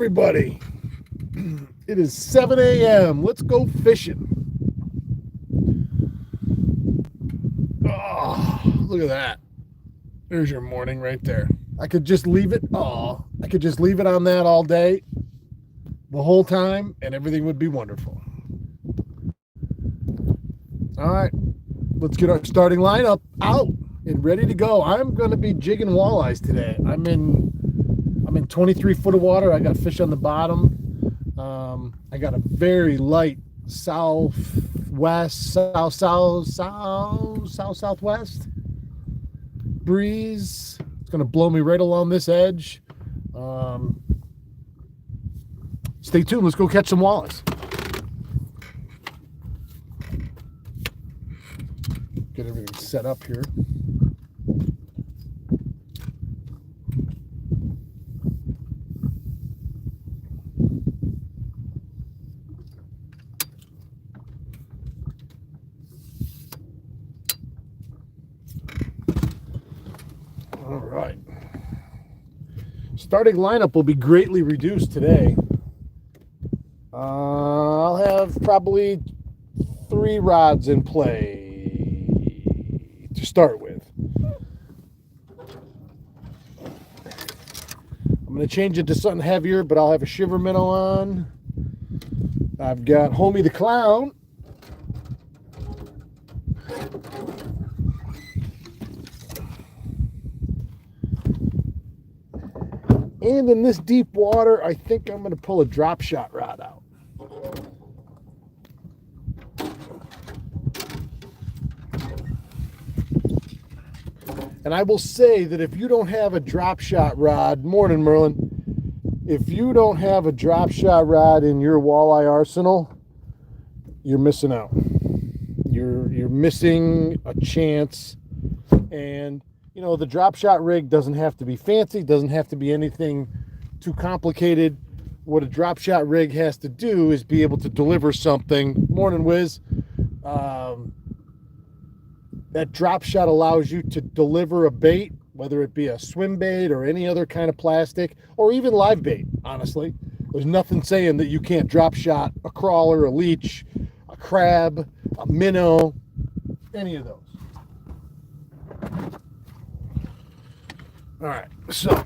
Everybody, it is 7 a.m. Let's go fishing. Oh, look at that. There's your morning right there. I could just leave it. Oh, I could just leave it on that all day, the whole time, and everything would be wonderful. All right, let's get our starting lineup out and ready to go. I'm going to be jigging walleyes today. I'm in 23 foot of water. I got fish on the bottom. I got a very light southwest breeze. It's going to blow me right along this edge. Stay tuned. Let's go catch some walleyes. Get everything set up here. All right. Starting lineup will be greatly reduced today. I'll have probably 3 rods in play to start with. I'm going to change it to something heavier, but I'll have a shiver minnow on. I've got Homie the Clown. And in this deep water, I think I'm going to pull a drop shot rod out. And I will say that if you don't have a drop shot rod, morning Merlin, if you don't have a drop shot rod in your walleye arsenal, you're missing out. You're missing a chance. And you know, the drop shot rig doesn't have to be fancy, doesn't have to be anything too complicated. What a drop shot rig has to do is be able to deliver something. Morning, Wiz. That drop shot allows you to deliver a bait, whether it be a swim bait or any other kind of plastic, or even live bait, honestly. There's nothing saying that you can't drop shot a crawler, a leech, a crab, a minnow, any of those. All right, so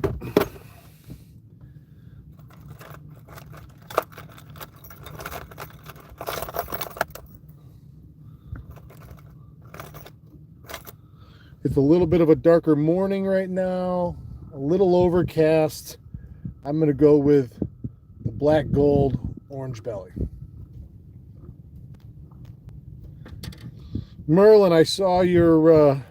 it's a little bit of a darker morning right now, a little overcast. I'm going to go with the black gold orange belly. Merlin, I saw your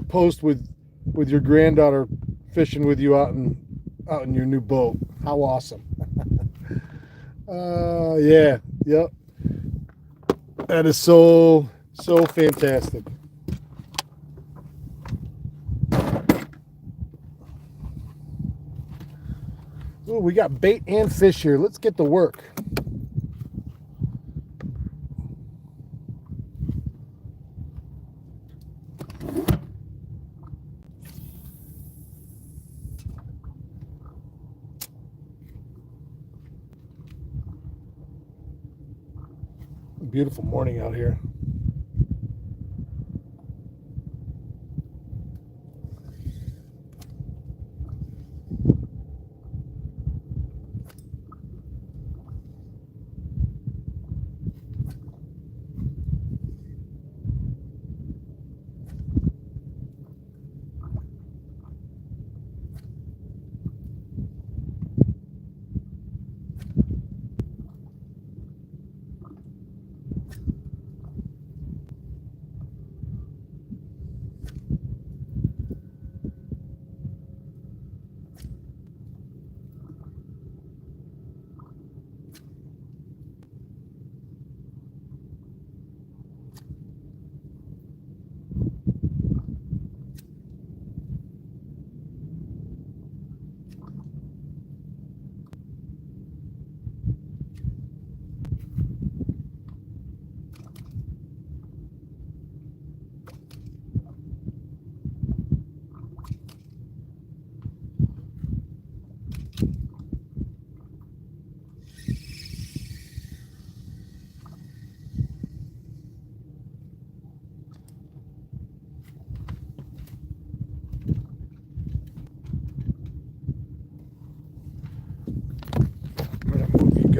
post with your granddaughter fishing with you out in your new boat. How awesome. Yeah, yep. That is so fantastic. Ooh, we got bait and fish here. Let's get to work. Beautiful morning out here.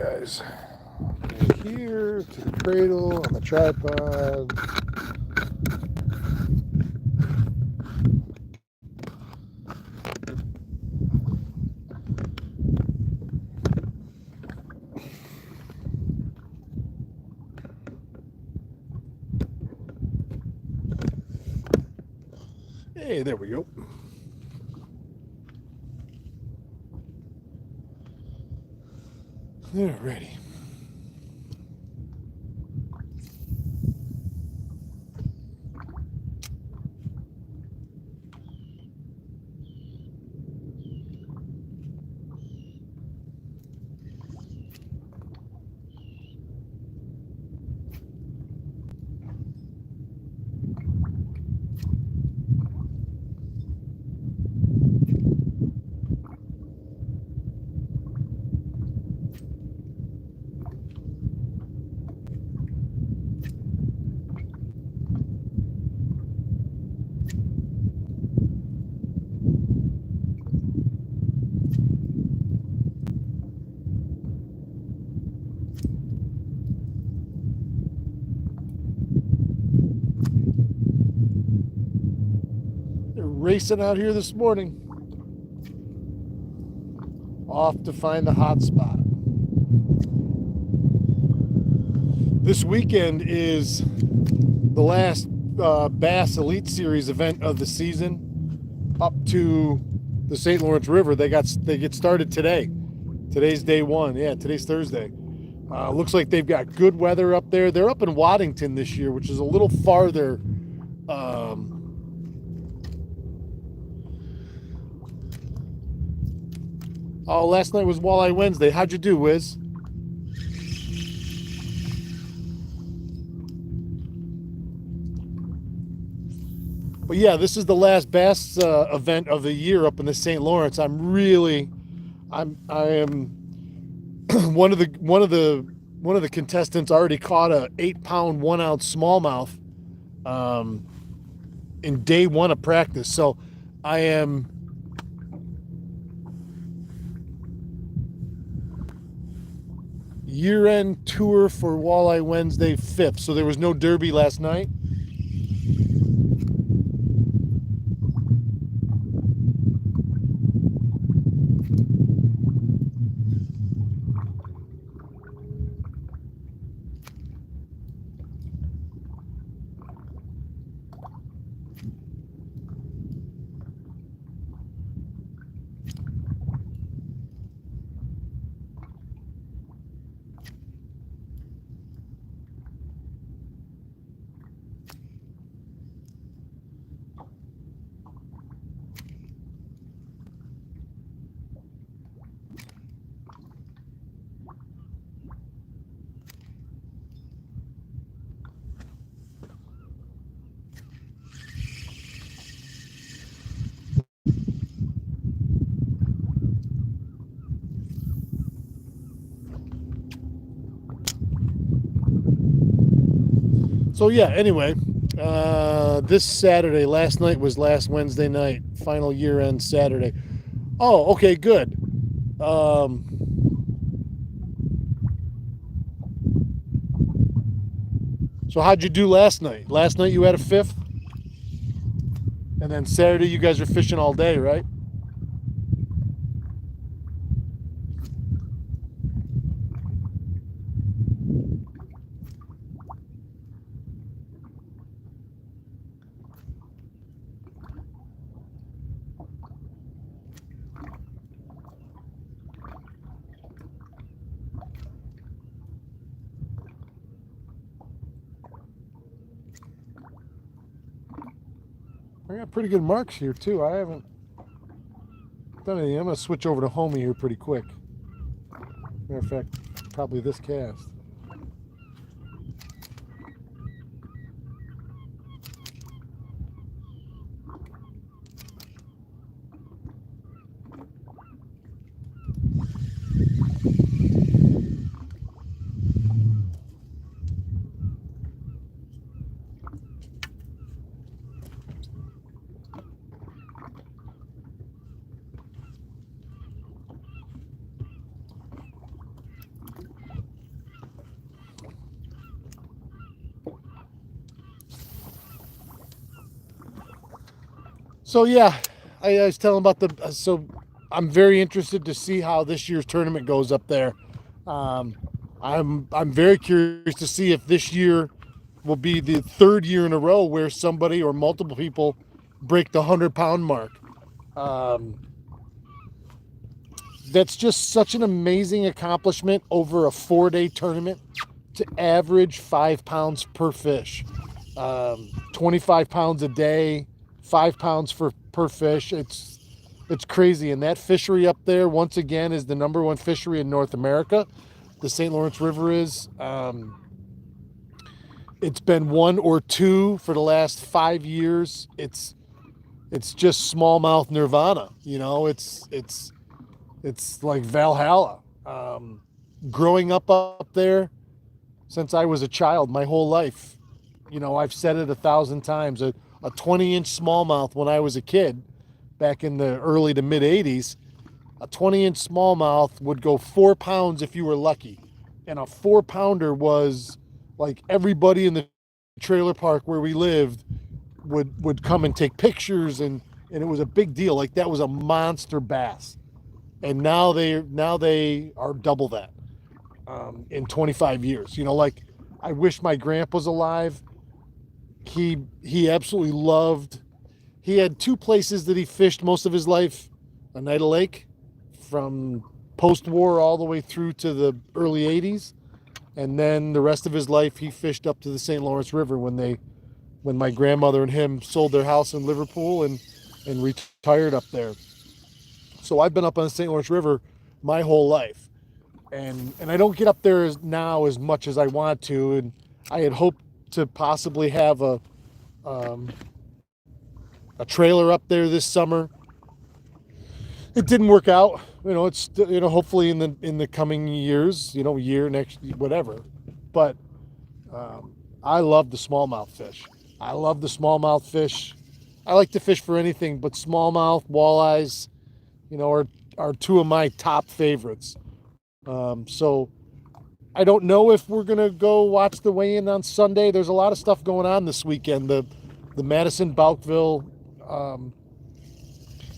guys. Right here to the cradle on the tripod. Hey, there we go. Alrighty. They're racing out here this morning. Off to find the hot spot. This weekend is the last Bass Elite Series event of the season up to the St. Lawrence River. They get started today. Today's day one. Yeah, today's Thursday. Looks like they've got good weather up there. They're up in Waddington this year, which is a little farther. Oh, last night was Walleye Wednesday. How'd you do, Wiz? But yeah, this is the last bass event of the year up in the St. Lawrence. I am one of the contestants already caught a 8-pound 1-ounce smallmouth in day one of practice. So I am year-end tour for Walleye Wednesday 5th. So there was no derby last night. So yeah, anyway, this Saturday, last night was last Wednesday night, final year-end Saturday. Oh, okay, good. So how'd you do last night? Last night you had a 5th? And then Saturday you guys are fishing all day, right? I got pretty good marks here too. I haven't done anything. I'm going to switch over to homie here pretty quick. Matter of fact, probably this cast. So yeah, I was telling about so I'm very interested to see how this year's tournament goes up there. Um, I'm very curious to see if this year will be the third year in a row where somebody or multiple people break the 100-pound mark. Um, that's just such an amazing accomplishment over a 4-day tournament to average 5 pounds per fish. 25 pounds a day, 5 pounds per fish. It's crazy. And that fishery up there, once again, is the number one fishery in North America. The St. Lawrence River is. It's been one or two for the last 5 years. It's just smallmouth nirvana. You know, it's like Valhalla. Growing up there since I was a child, my whole life. You know, I've said it 1,000 times. A 20-inch smallmouth when I was a kid, back in the early to mid 80s, a 20-inch smallmouth would go 4 pounds if you were lucky. And a 4-pounder was like everybody in the trailer park where we lived would come and take pictures, and it was a big deal. Like that was a monster bass. And now they are double that in 25 years. You know, like I wish my grandpa's alive. He absolutely loved. He had two places that he fished most of his life: Oneida Lake, from post-war all the way through to the early 80s, and then the rest of his life he fished up to the St. Lawrence River when my grandmother and him sold their house in Liverpool and retired up there. So I've been up on the St. Lawrence River my whole life, and I don't get up there now as much as I want to, and I had hoped to possibly have um, a trailer up there this summer. It didn't work out. You know, it's, you know, hopefully in the coming years, you know, year, next, whatever. But I love the smallmouth fish. I love the smallmouth fish. I like to fish for anything, but smallmouth, walleyes, you know, are two of my top favorites. So I don't know if we're gonna go watch the weigh-in on Sunday. There's a lot of stuff going on this weekend. The Madison Boukville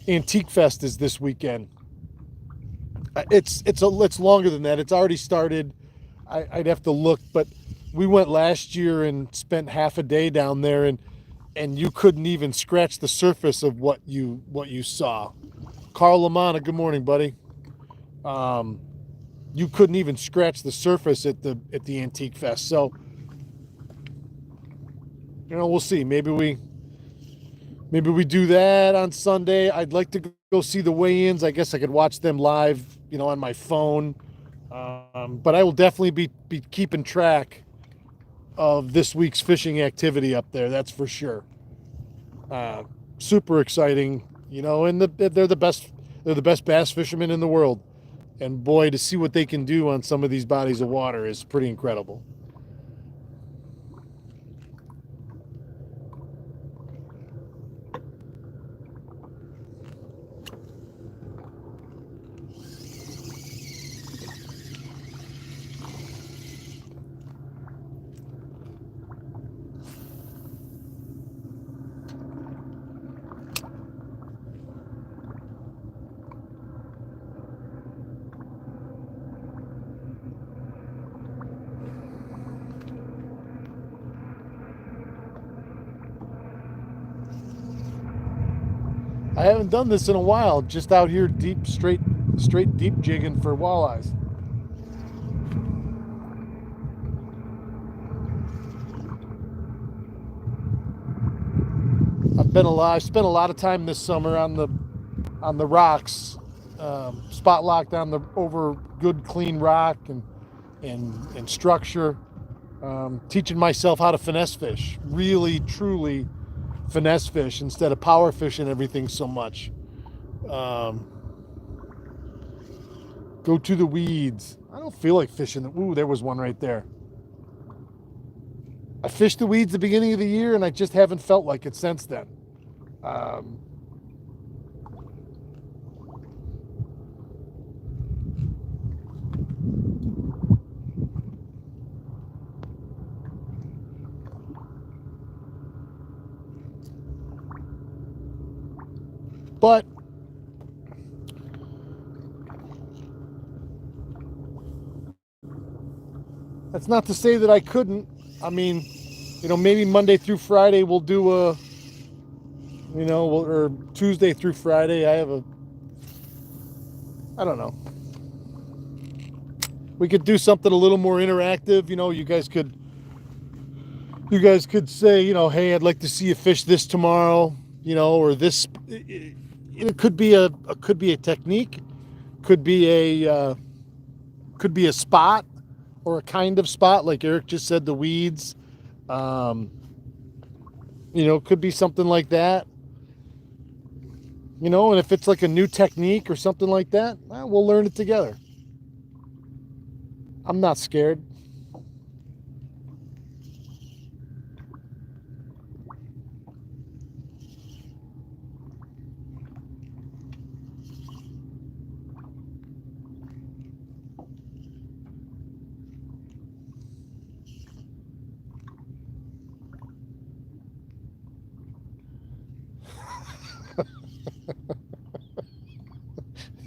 Antique Fest is this weekend. It's longer than that. It's already started. I'd have to look, but we went last year and spent half a day down there, and you couldn't even scratch the surface of what you saw. Carl Lamana, good morning, buddy. You couldn't even scratch the surface at the Antique Fest. So, you know, we'll see. Maybe we do that on Sunday. I'd like to go see the weigh-ins. I guess I could watch them live, you know, on my phone. But I will definitely be keeping track of this week's fishing activity up there. That's for sure. Super exciting, you know, and they're the best. They're the best bass fishermen in the world. And boy, to see what they can do on some of these bodies of water is pretty incredible. I haven't done this in a while, just out here deep, straight deep jigging for walleyes. I've spent a lot of time this summer on the rocks, spot locked on the over good clean rock and structure, teaching myself how to finesse fish, really truly finesse fish instead of power fishing everything so much. Um, go to the weeds. I don't feel like fishing. Ooh, there was one right there. I fished the weeds the beginning of the year, and I just haven't felt like it since then. Um, But that's not to say that I couldn't. I mean, maybe Monday through Friday we'll do or Tuesday through Friday. I don't know. We could do something a little more interactive. You guys could say, hey, I'd like to see you fish this tomorrow, or this. It could be a technique, could be a spot, or a kind of spot, like Eric just said, the weeds. Could be something like that. And if it's like a new technique or something like that, we'll learn it together. I'm not scared.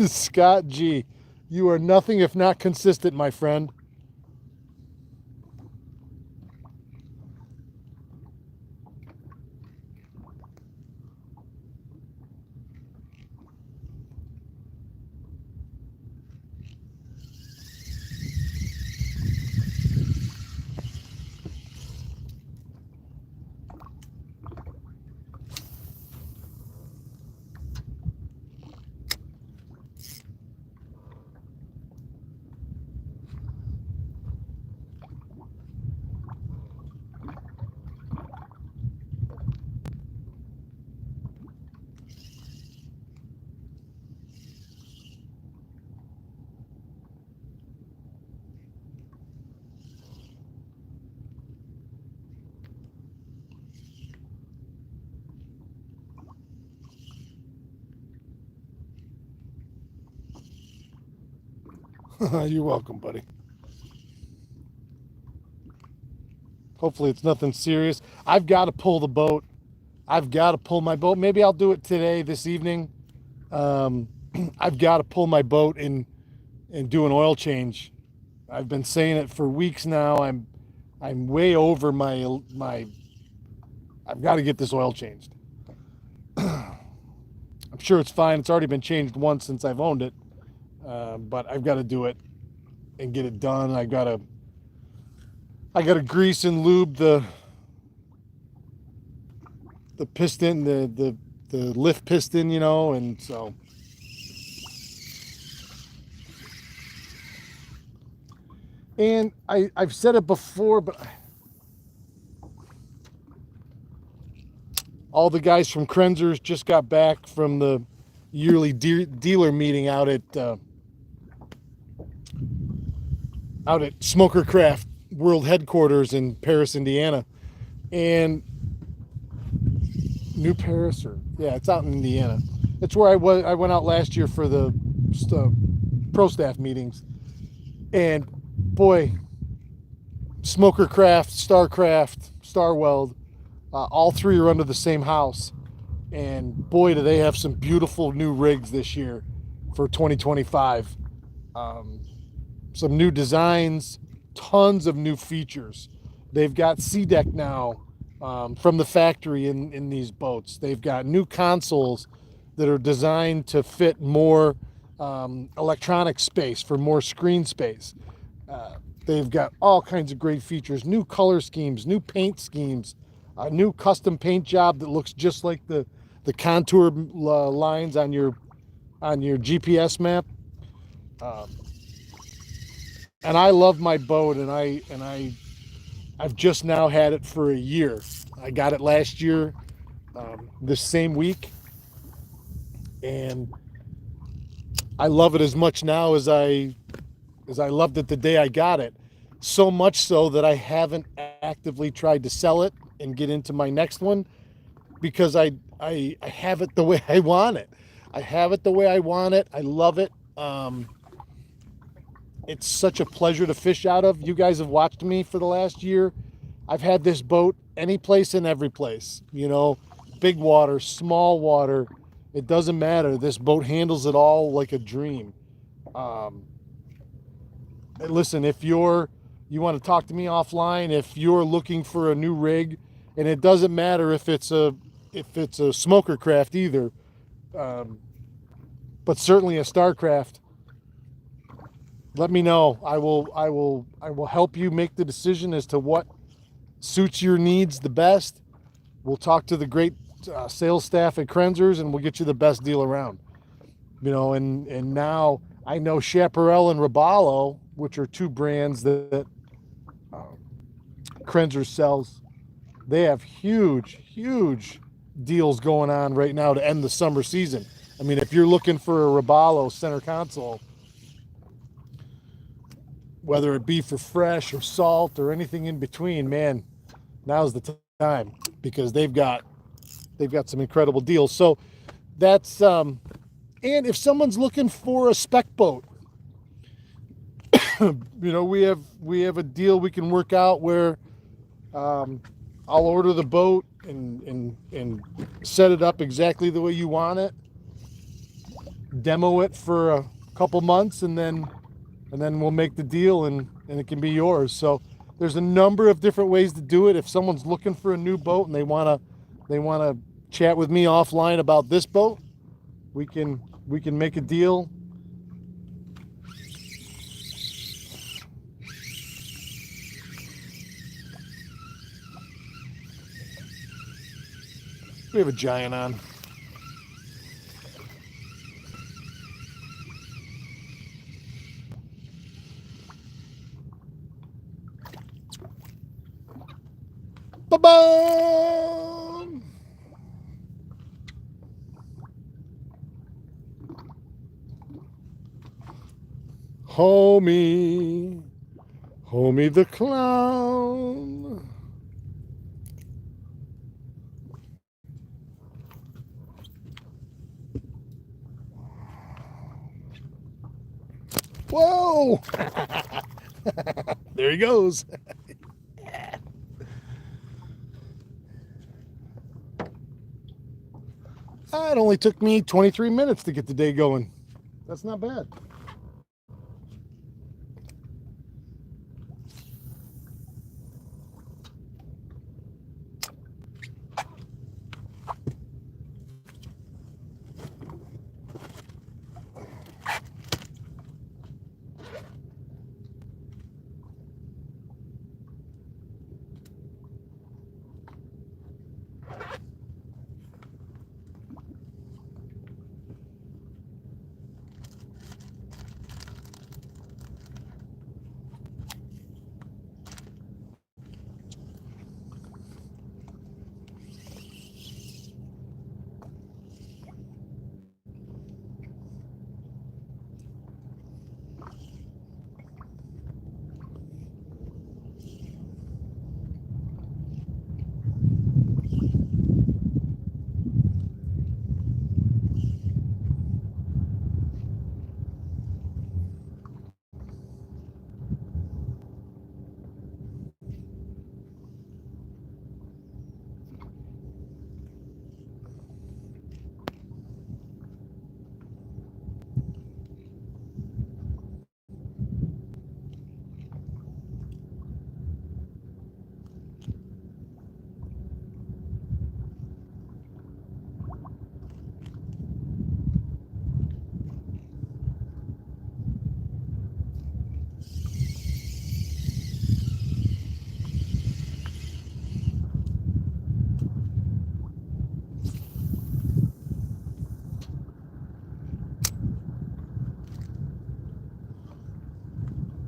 Scott G, you are nothing if not consistent, my friend. You're welcome, buddy. Hopefully it's nothing serious. I've got to pull the boat. I've got to pull my boat. Maybe I'll do it today, this evening. I've got to pull my boat and do an oil change. I've been saying it for weeks now. I'm way over my. I've got to get this oil changed. I'm sure it's fine. It's already been changed once since I've owned it. But I've got to do it and get it done. I gotta grease and lube the piston, the lift piston, and so. And I've said it before, but all the guys from Krenzer's just got back from the yearly dealer meeting out at Smoker Craft World Headquarters in Paris, Indiana. And New Paris, it's out in Indiana. It's where I went out last year for the pro staff meetings. And boy, Smoker Craft, Starcraft, Starweld, all three are under the same house. And boy, do they have some beautiful new rigs this year for 2025. Some new designs, tons of new features. They've got C-Deck now from the factory in these boats. They've got new consoles that are designed to fit more electronic space, for more screen space. They've got all kinds of great features, new color schemes, new paint schemes, a new custom paint job that looks just like the contour lines on your GPS map. And I love my boat, and I've just now had it for a year. I got it last year, this same week, and I love it as much now as I loved it the day I got it. So much so that I haven't actively tried to sell it and get into my next one, because I have it the way I want it. I have it the way I want it. I love it. It's such a pleasure to fish out of. You guys have watched me for the last year. I've had this boat any place and every place, big water, small water, It doesn't matter. This boat handles it all like a dream. Um, Listen, if you want to talk to me offline, if you're looking for a new rig, and it doesn't matter if it's a smoker craft either, um, but certainly a Starcraft, let me know. I will help you make the decision as to what suits your needs the best. We'll talk to the great sales staff at Krenzers, and we'll get you the best deal around. And now I know Chaparral and Robalo, which are two brands that Krenzer sells. They have huge deals going on right now to end the summer season. I mean, if you're looking for a Robalo center console, whether it be for fresh or salt or anything in between, man, now's the time, because they've got some incredible deals. So that's and if someone's looking for a spec boat, we have a deal we can work out where I'll order the boat and set it up exactly the way you want it, demo it for a couple months, and then we'll make the deal, and it can be yours. So there's a number of different ways to do it. If someone's looking for a new boat and they wanna chat with me offline about this boat, we can make a deal. We have a giant on. Ba-bum! Homie the clown. Whoa! There he goes. It only took me 23 minutes to get the day going. That's not bad.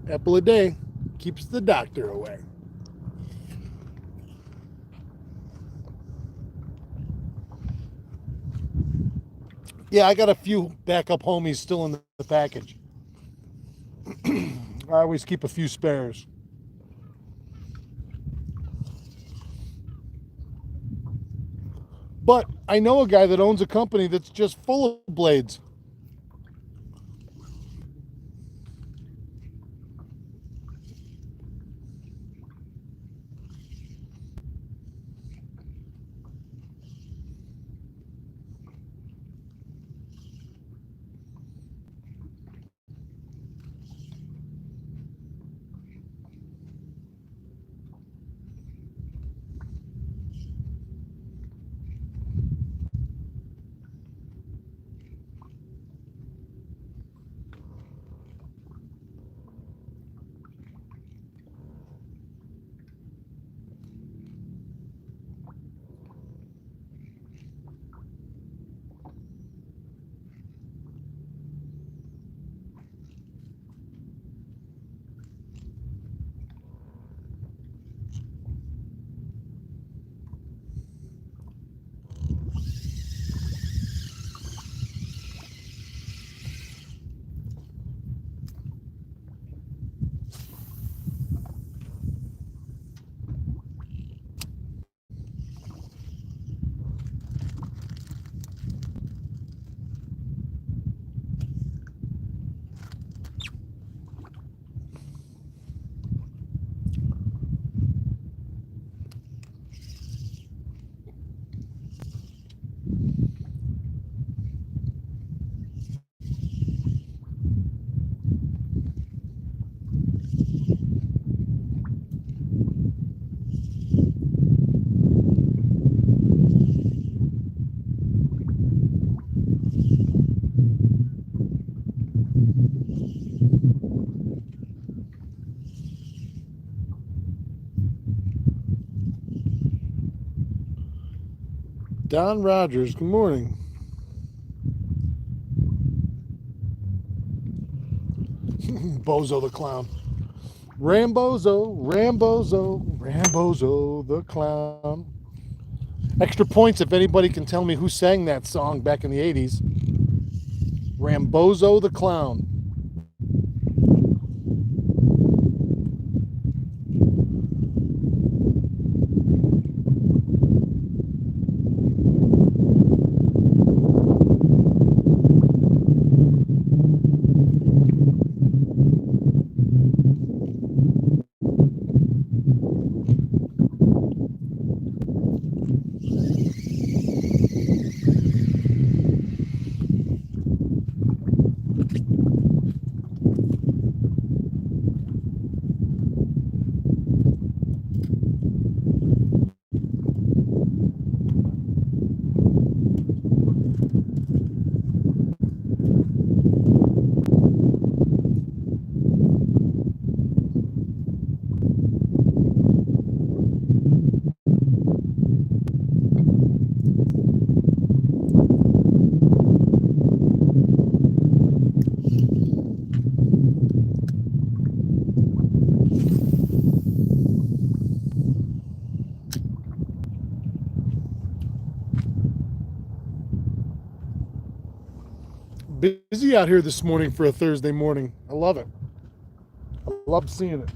Apple a day keeps the doctor away. Yeah, I got a few backup homies still in the package. I always keep a few spares. But I know a guy that owns a company that's just full of blades. Don Rogers, good morning. Bozo the clown. Rambozo the clown. Extra points if anybody can tell me who sang that song back in the 80s. Rambozo the clown. Busy out here this morning for a Thursday morning. I love it. I love seeing it.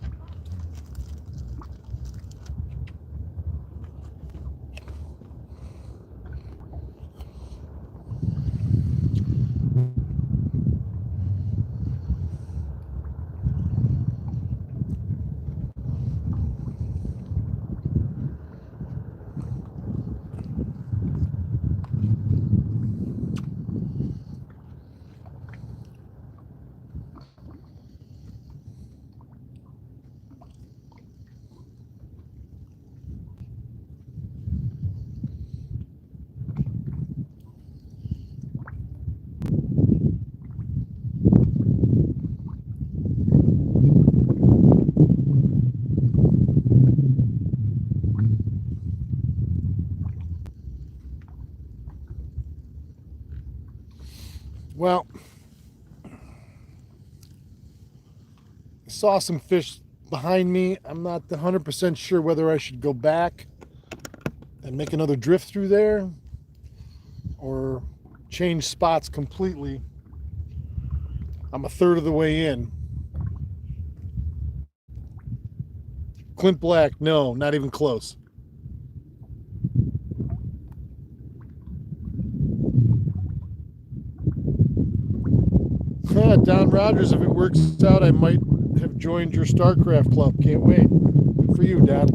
Well, I saw some fish behind me. I'm not 100% sure whether I should go back and make another drift through there or change spots completely. I'm a third of the way in. Clint Black, no, not even close. Don Rogers, if it works out, I might have joined your StarCraft club. Can't wait. Good for you, Don.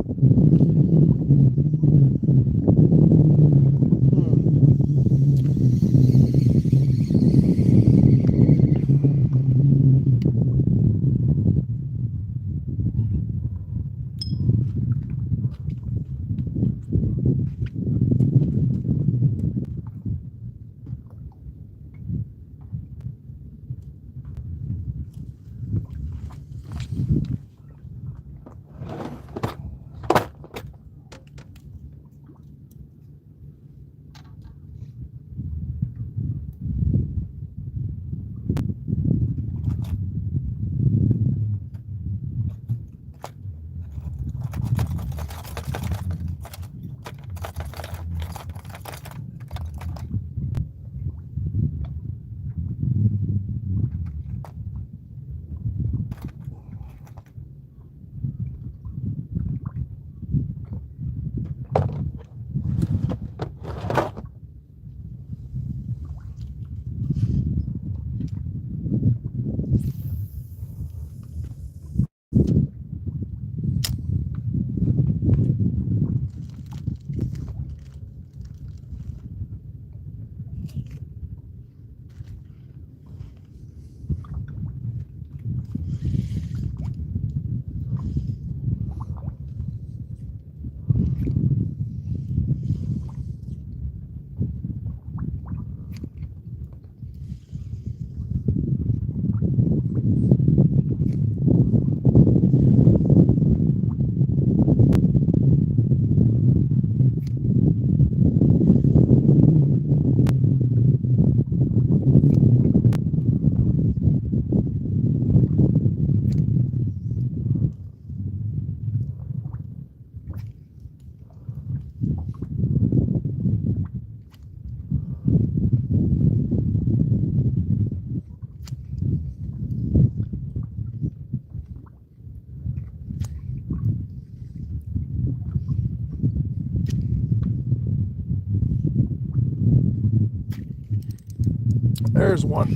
There's one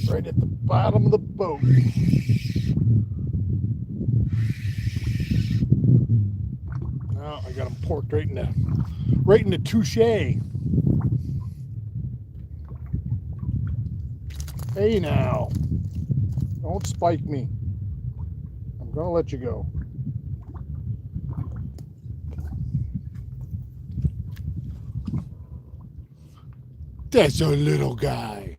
right at the bottom of the boat. Now I got him porked right in the touche. Hey now, don't spike me. I'm gonna let you go. That's a little guy.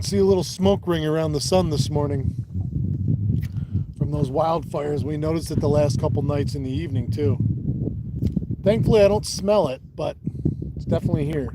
See a little smoke ring around the sun this morning from those wildfires we noticed it the last couple nights in the evening too. Thankfully I don't smell it, but it's definitely here.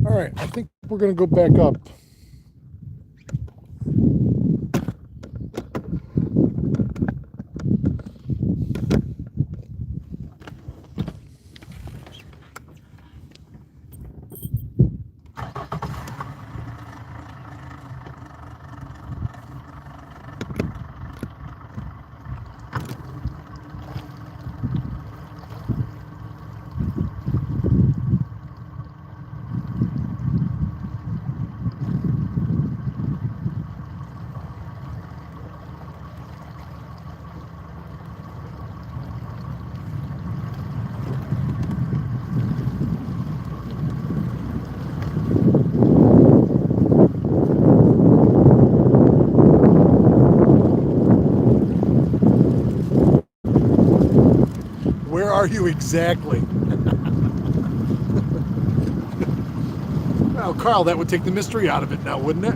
All right, I think we're going to go back up. Where are you exactly? Well, Carl, that would take the mystery out of it now, wouldn't it?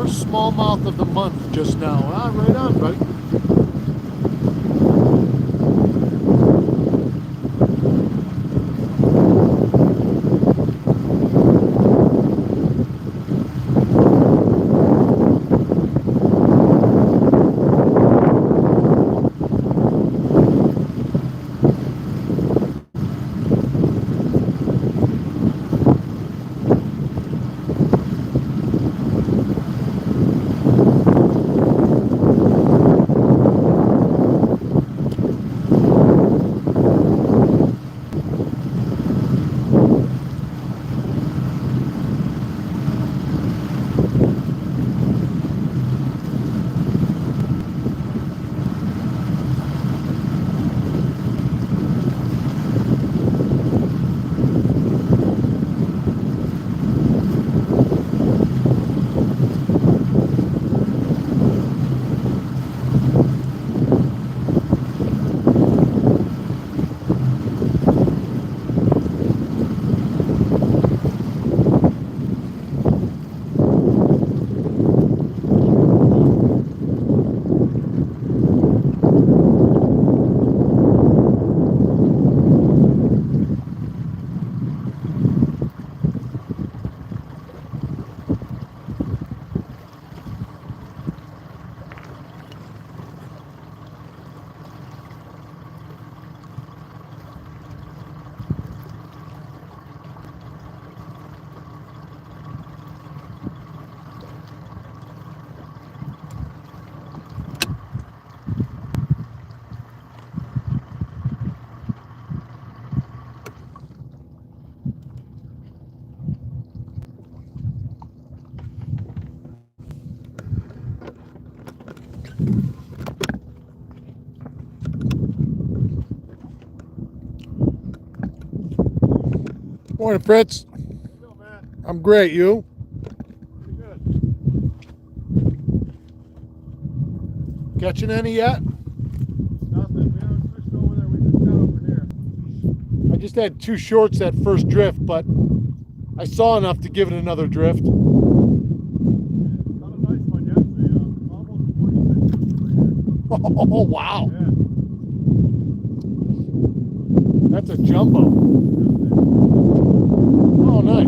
first smallmouth of the month just now. Ah, right on, buddy. Morning, Fritz. How you doing, man? I'm great. You? Pretty good. Catching any yet? Nothing. We haven't fished over there. We just got over here. I just had 2 shorts that first drift, but I saw enough to give it another drift. Caught a nice one yesterday. Almost 46 inches right here. Oh, wow. Yeah. That's a jumbo. Oh, nice.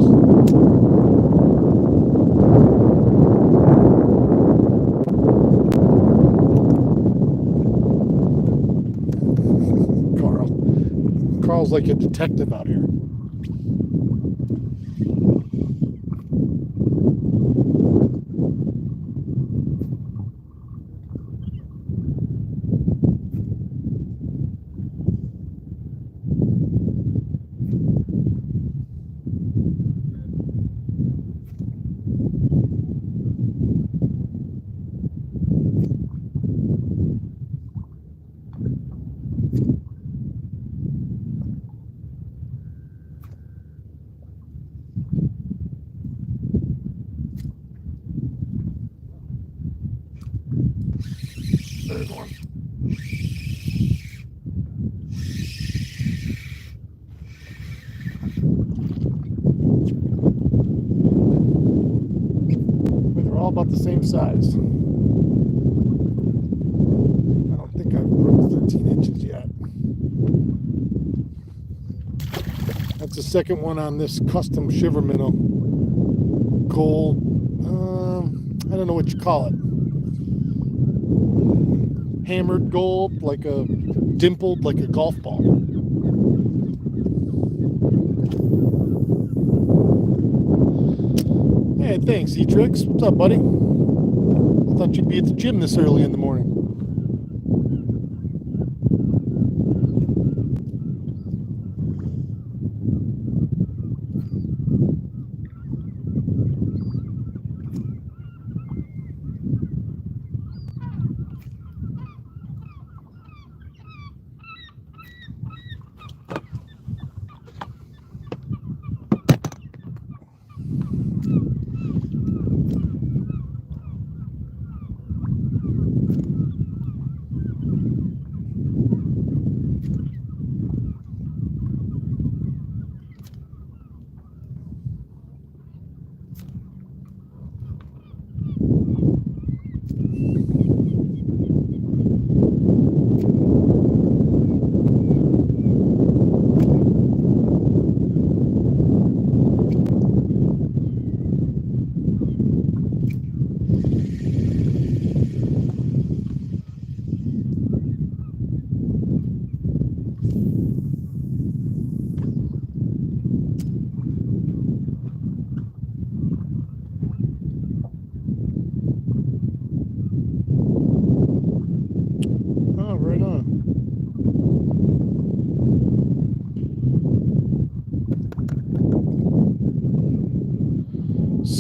Carl's like a detective out here. There's one. They're all about the same size. I don't think I've broken 13 inches yet. That's the second one on this custom shiver minnow. Gold, I don't know what you call it. Hammered gold, like a dimpled, like a golf ball. Hey, thanks, E-Trix. What's up, buddy? I thought you'd be at the gym this early in the morning.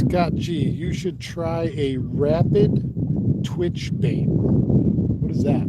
Scott G, you should try a rapid twitch bait. What is that?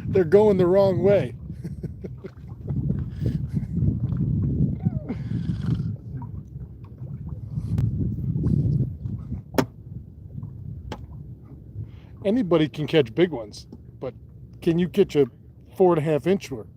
They're going the wrong way. Anybody can catch big ones, but can you catch a 4.5 inch one?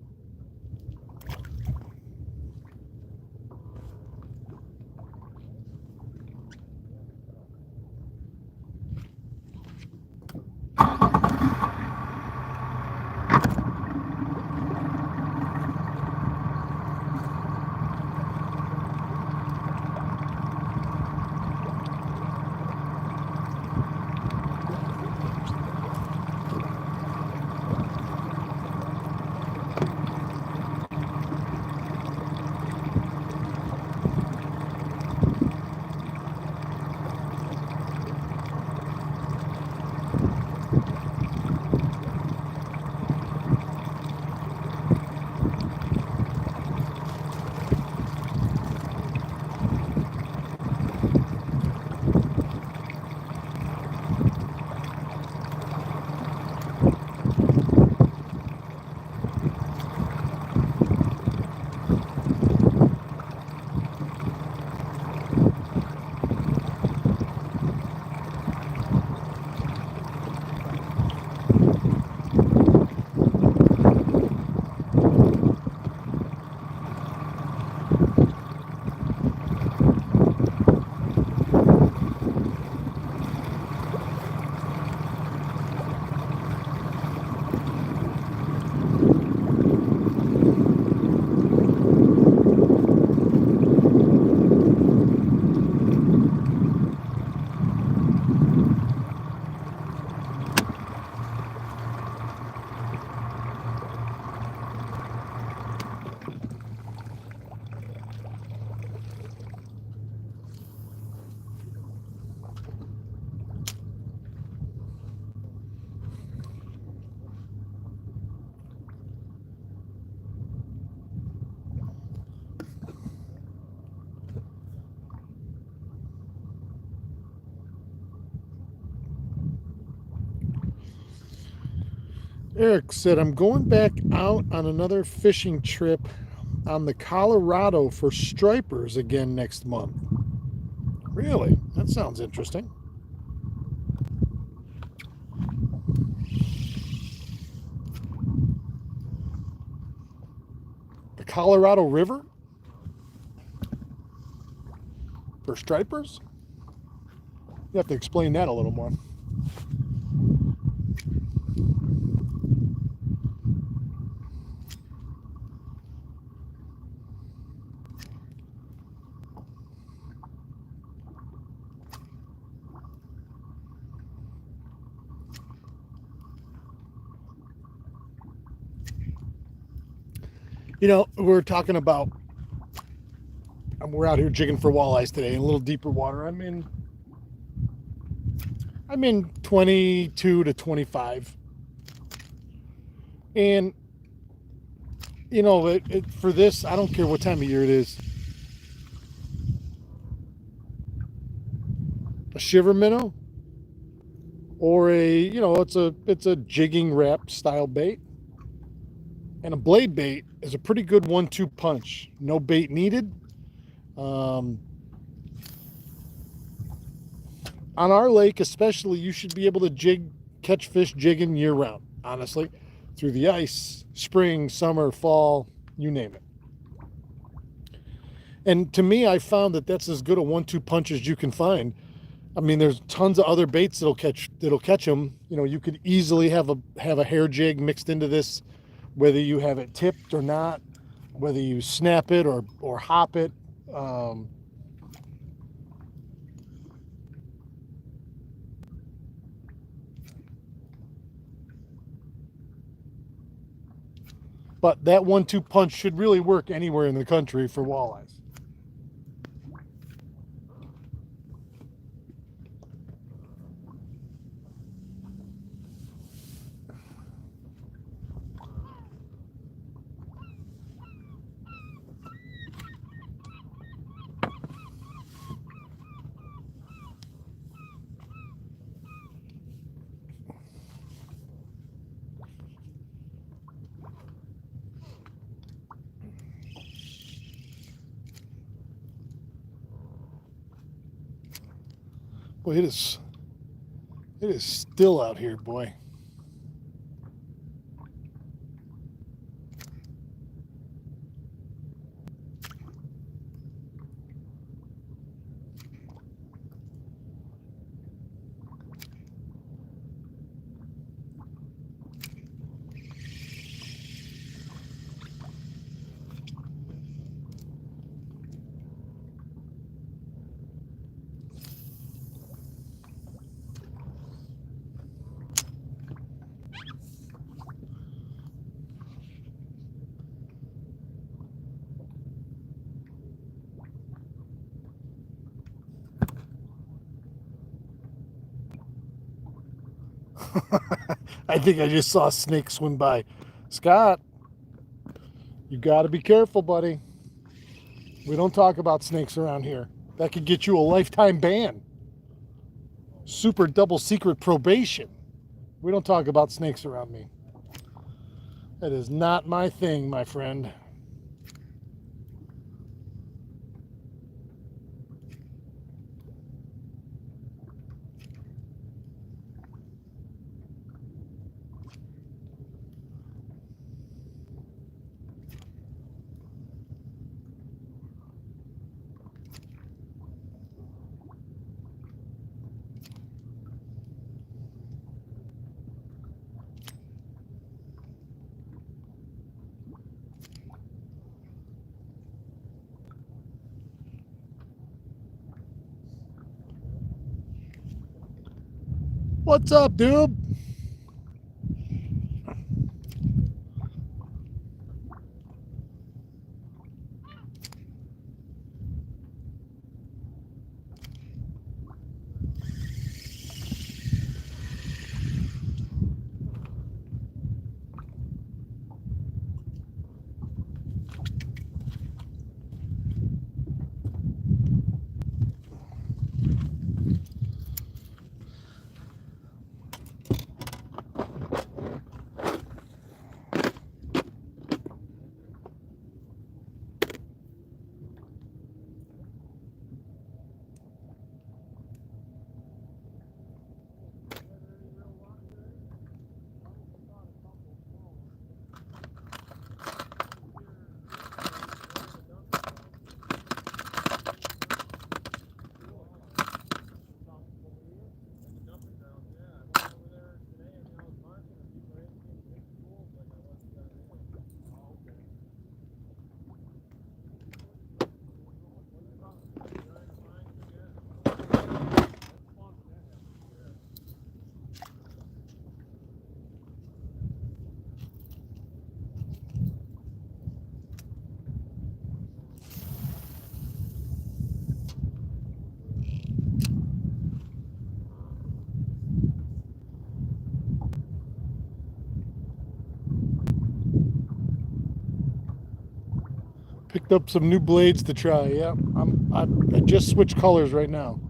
Eric said, I'm going back out on another fishing trip on the Colorado for stripers again next month. Really? That sounds interesting. The Colorado River? For stripers? You have to explain that a little more. You know, we're talking about, we're out here jigging for walleyes today in a little deeper water. I'm in 22 to 25. And, you know, for this, I don't care what time of year it is. A shiver minnow or it's a jigging wrap style bait. And a blade bait is a pretty good 1-2 punch. No bait needed. On our lake especially, you should be able to catch fish jigging year round, honestly, through the ice, spring, summer, fall, you name it. And to me, I found that that's as good a 1-2 punch as you can find. I mean, there's tons of other baits that'll catch them. You know, you could easily have a hair jig mixed into this, whether you have it tipped or not, whether you snap it or hop it. But that 1-2 punch should really work anywhere in the country for walleyes. Boy, it is still out here, boy. I think I just saw a snake swim by. Scott, you got to be careful, buddy. We don't talk about snakes around here. That could get you a lifetime ban. Super double secret probation. We don't talk about snakes around me. That is not my thing, my friend. What's up, dude? Picked up some new blades to try. Yeah, I just switched colors right now.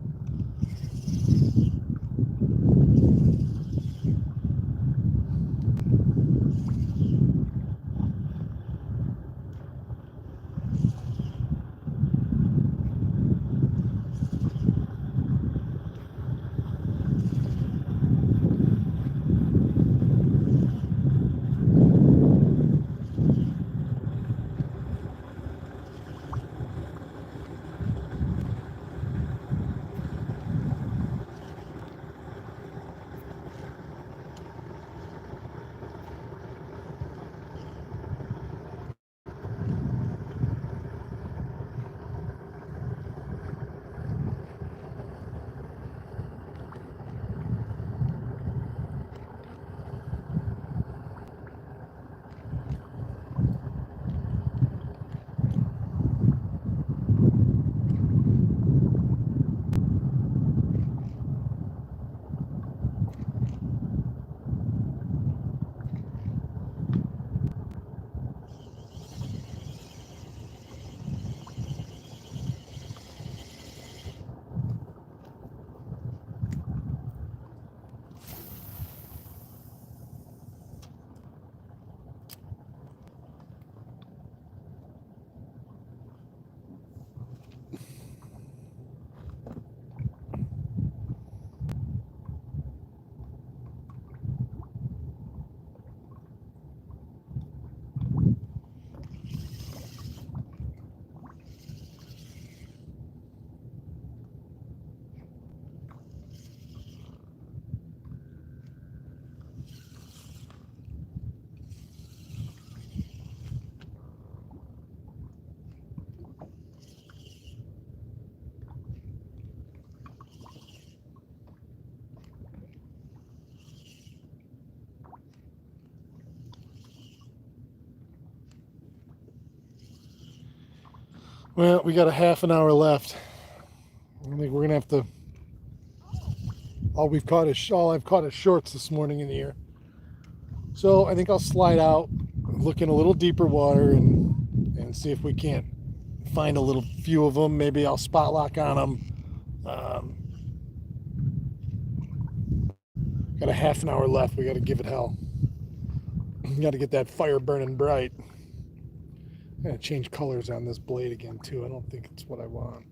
Well, we got a half an hour left. I think we're gonna have to. All I've caught is shorts this morning in here. So I think I'll slide out, look in a little deeper water, and see if we can't find a little few of them. Maybe I'll spot lock on them. Got a half an hour left. We got to give it hell. Got to get that fire burning bright. I'm gonna change colors on this blade again too. I don't think it's what I want.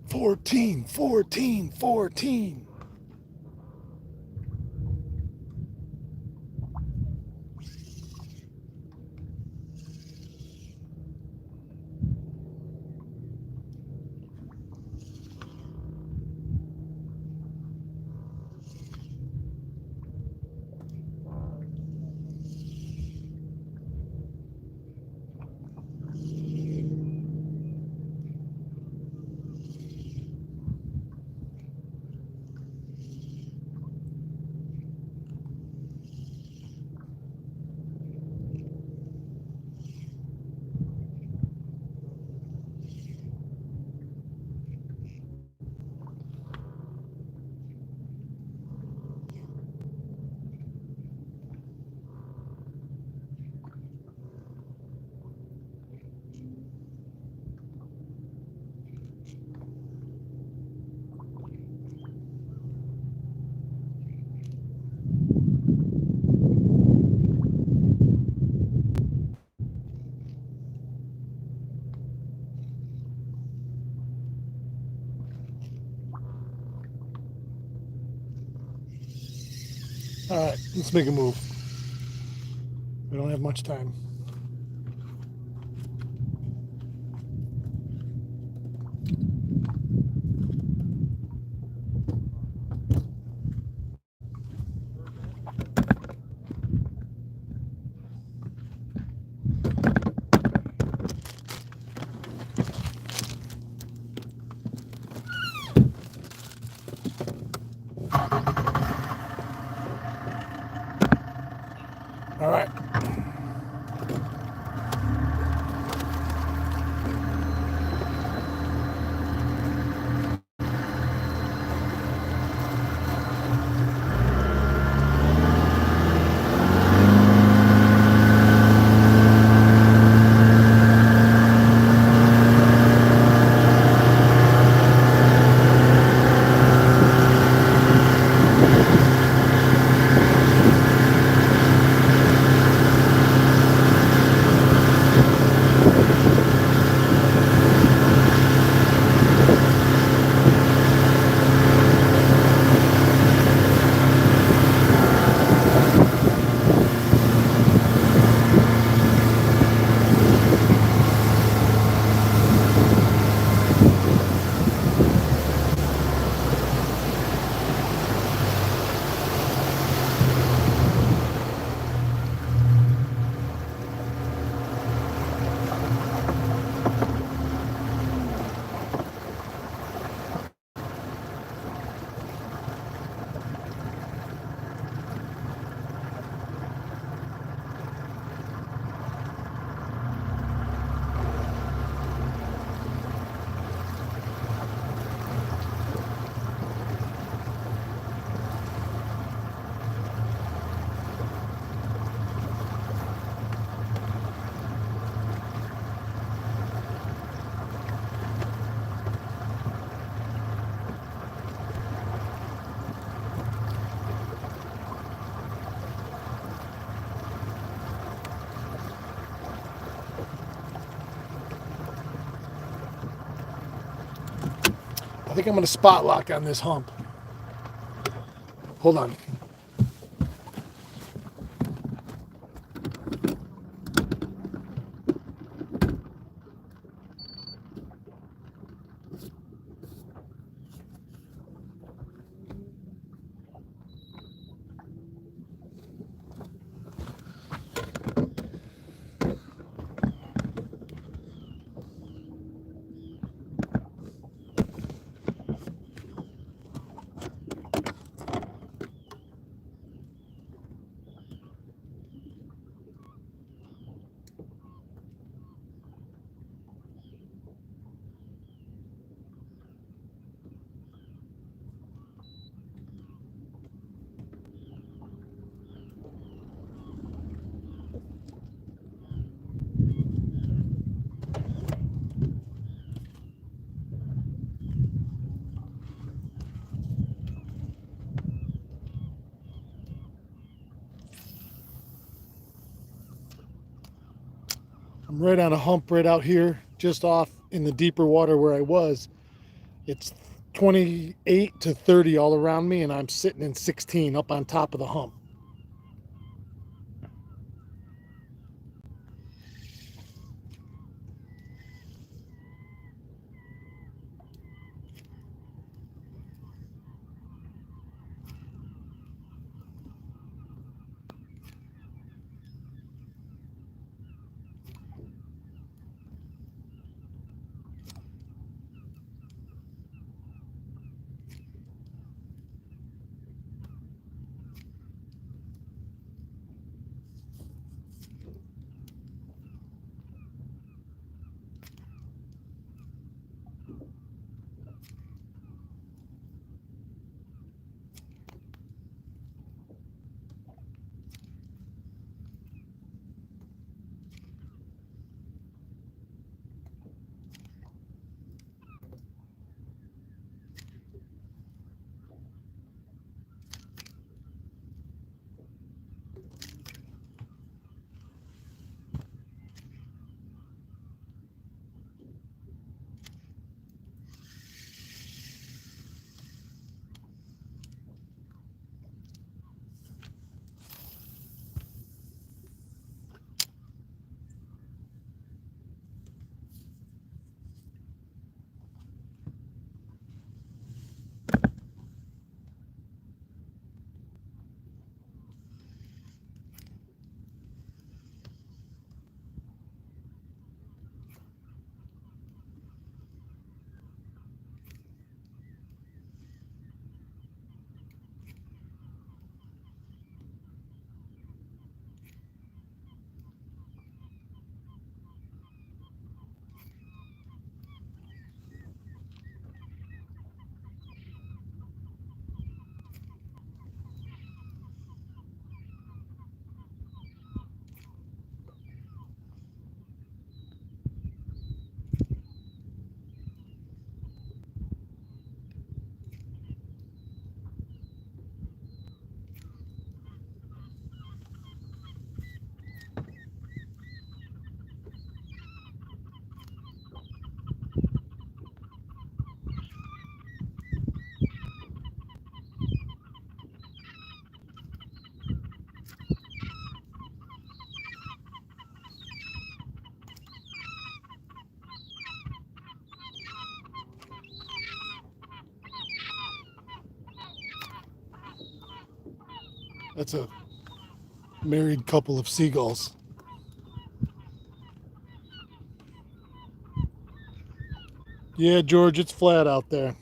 Fourteen. All right, let's make a move. We don't have much time. All right. I think I'm going to spot lock on this hump. Hold on. I'm right on a hump right out here, just off in the deeper water where I was. It's 28 to 30 all around me, and I'm sitting in 16 up on top of the hump. That's a married couple of seagulls. Yeah, George, it's flat out there.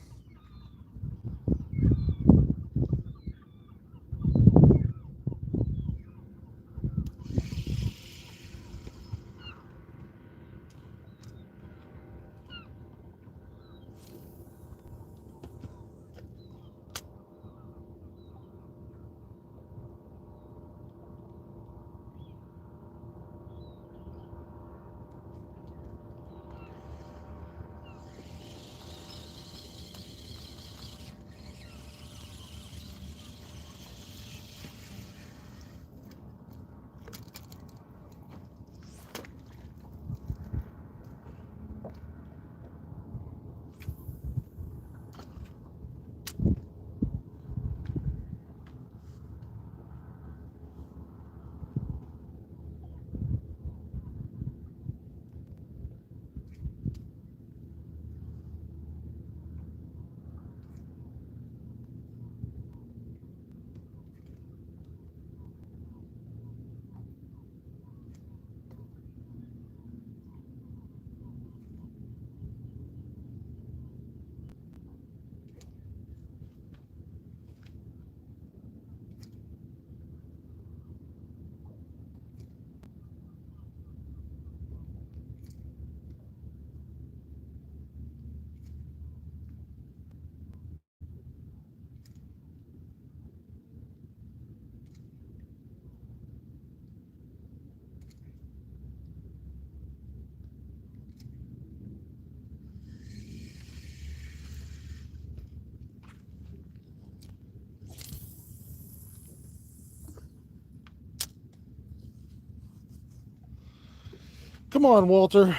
Come on, Walter.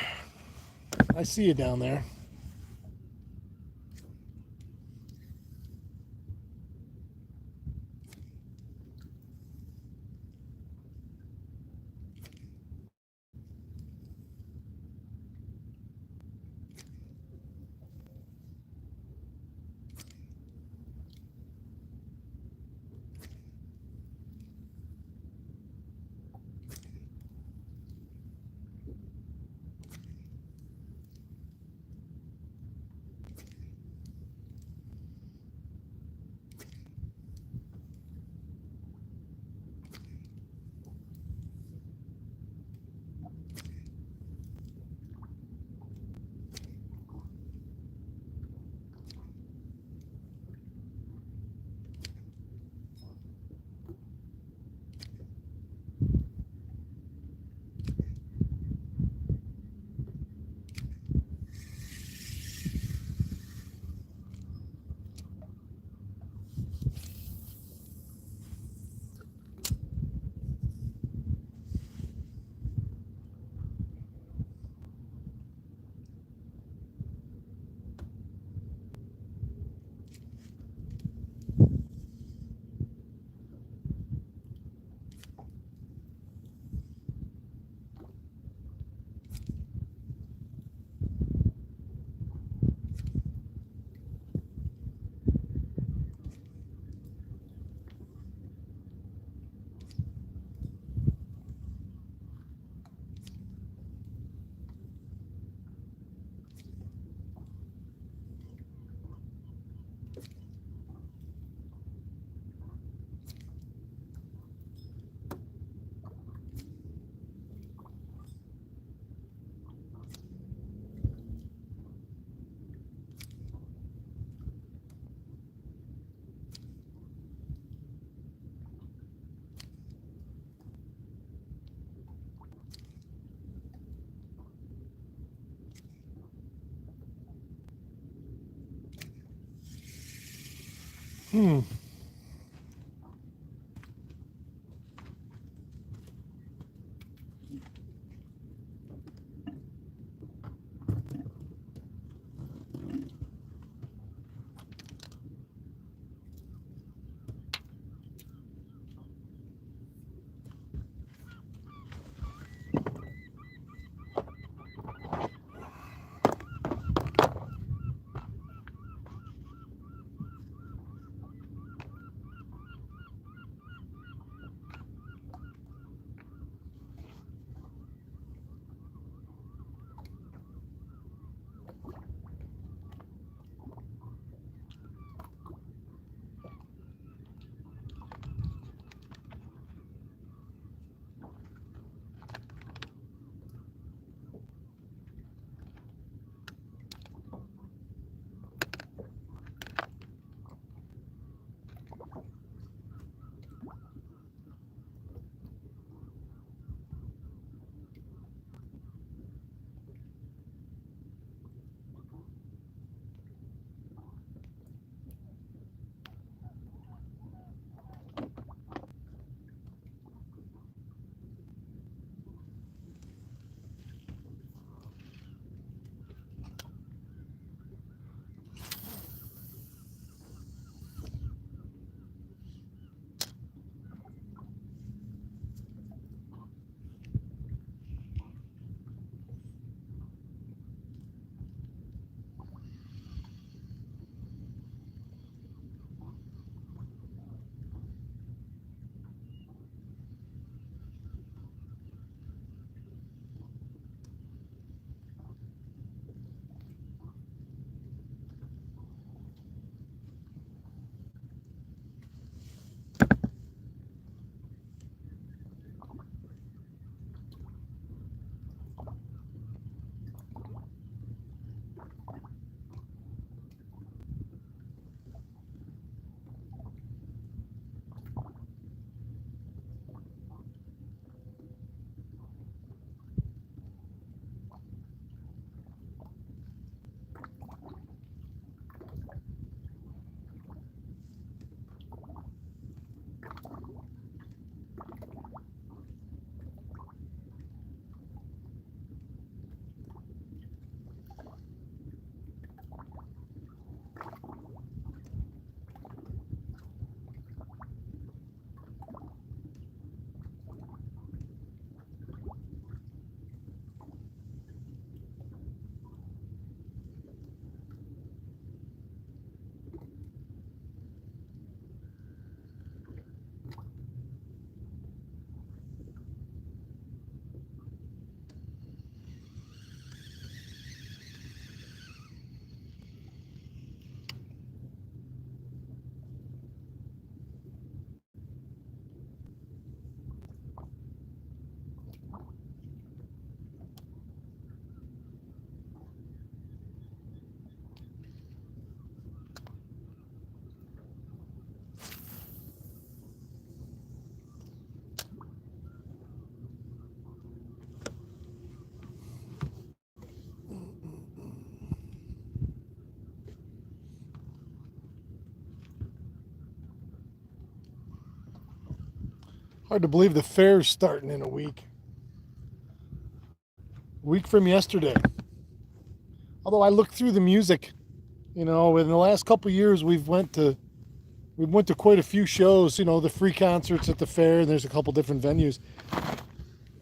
I see you down there. Hmm. Hard to believe the fair's starting in a week. Week from yesterday. Although I looked through the music, in the last couple of years we went to quite a few shows. The free concerts at the fair. And there's a couple different venues.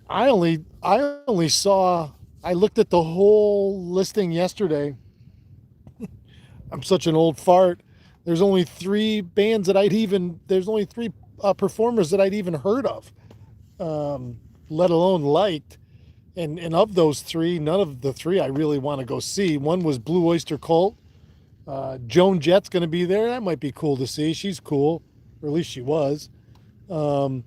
I only saw. I looked at the whole listing yesterday. I'm such an old fart. There's only three bands that There's only three performers that I'd even heard of, let alone liked. And of those three, none of the three I really want to go see. One was Blue Oyster Cult. Joan Jett's going to be there. That might be cool to see. She's cool, or at least she was. And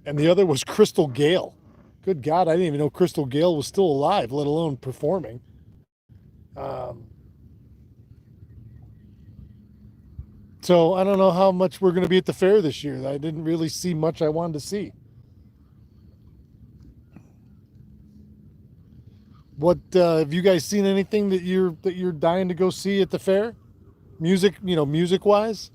the other was Crystal Gale. Good God, I didn't even know Crystal Gale was still alive, let alone performing. So I don't know how much we're going to be at the fair this year. I didn't really see much I wanted to see. What have you guys seen anything that you're dying to go see at the fair? Music wise?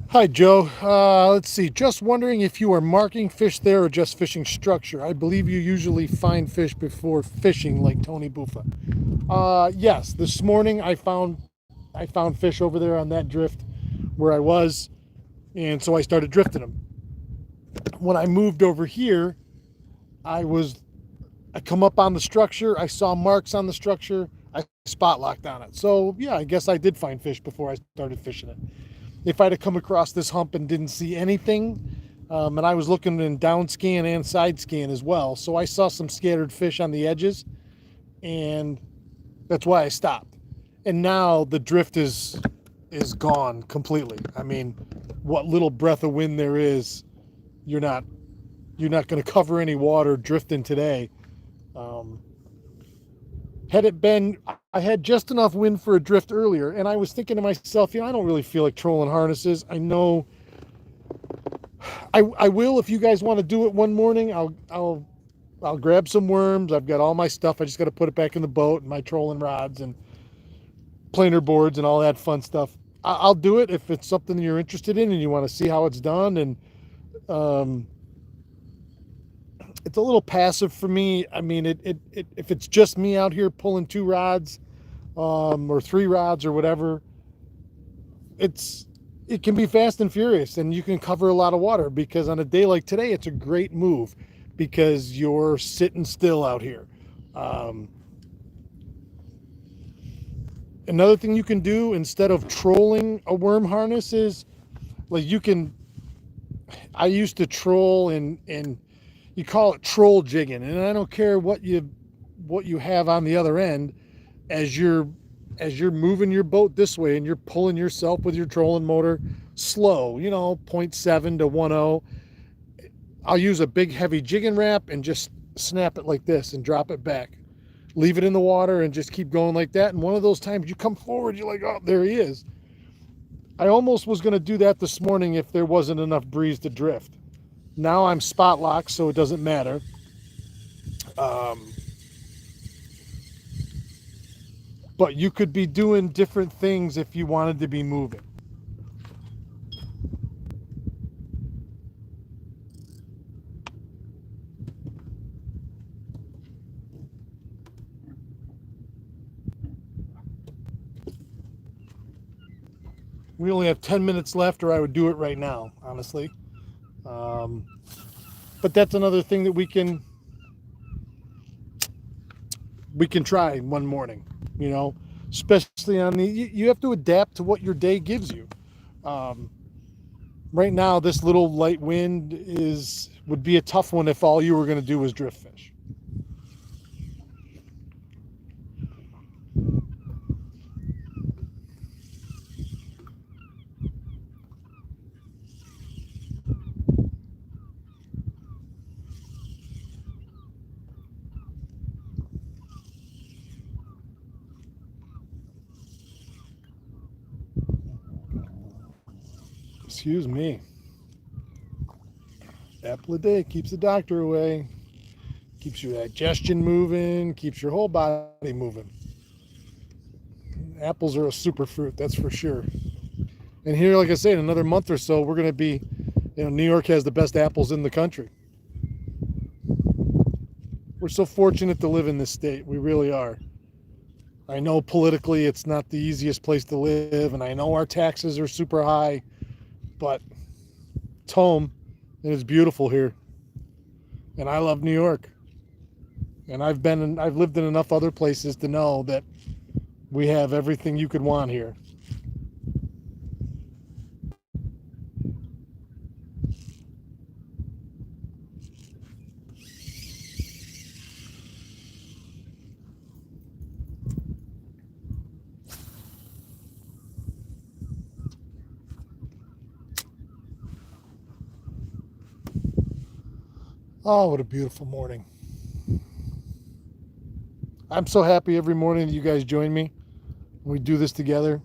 Hi, Joe. Let's see. Just wondering if you are marking fish there or just fishing structure. I believe you usually find fish before fishing, like Tony Buffa. Yes. This morning I found fish over there on that drift where I was, and so I started drifting them. When I moved over here, I come up on the structure. I saw marks on the structure. I spot locked on it. So yeah, I guess I did find fish before I started fishing it. If I'd have come across this hump and didn't see anything, and I was looking in down scan and side scan as well, so I saw some scattered fish on the edges, and that's why I stopped. And now the drift is gone completely. I mean, what little breath of wind there is, you're not going to cover any water drifting today. Um, had it been, I had just enough wind for a drift earlier, and I was thinking to myself, I don't really feel like trolling harnesses. I know I will if you guys want to do it one morning. I'll grab some worms. I've got all my stuff. I just got to put it back in the boat and my trolling rods and planer boards and all that fun stuff. I'll do it if it's something you're interested in and you want to see how it's done. And um, it's a little passive for me. I mean, if it's just me out here pulling two rods or three rods or whatever, it can be fast and furious, and you can cover a lot of water, because on a day like today, it's a great move because you're sitting still out here. Um, Another thing you can do instead of trolling a worm harness is, like, I used to troll and you call it troll jigging, and I don't care what you have on the other end, as you're moving your boat this way and you're pulling yourself with your trolling motor slow, 0.7 to 1.0. I'll use a big heavy jigging wrap and just snap it like this and drop it back. Leave it in the water and just keep going like that. And one of those times you come forward, you're like, oh, there he is. I almost was going to do that this morning if there wasn't enough breeze to drift. Now I'm spot locked, so it doesn't matter. But you could be doing different things if you wanted to be moving. We only have 10 minutes left, or I would do it right now, honestly. But that's another thing that we can try one morning, you know, especially on you have to adapt to what your day gives you. Um, right now, this little light wind would be a tough one if all you were going to do was drift fish. Excuse me. Apple a day keeps the doctor away, keeps your digestion moving, keeps your whole body moving. Apples are a super fruit, that's for sure. And here, like I say, in another month or so, we're going to be, New York has the best apples in the country. We're so fortunate to live in this state. We really are. I know politically it's not the easiest place to live, and I know our taxes are super high, but it's home, and it's beautiful here. And I love New York. And I've lived in enough other places to know that we have everything you could want here. Oh, what a beautiful morning. I'm so happy every morning that you guys join me. We do this together.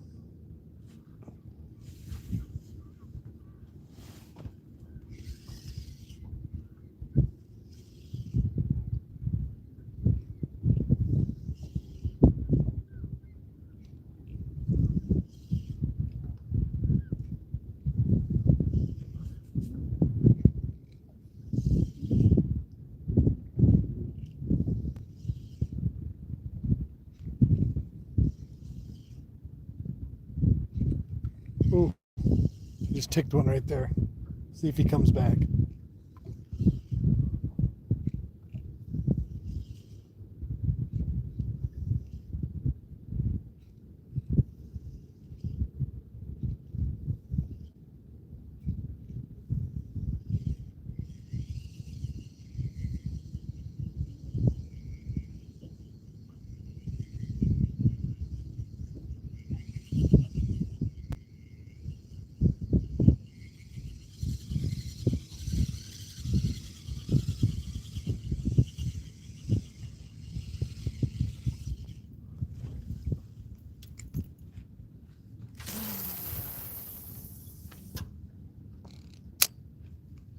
Ooh, just ticked one right there. See if he comes back.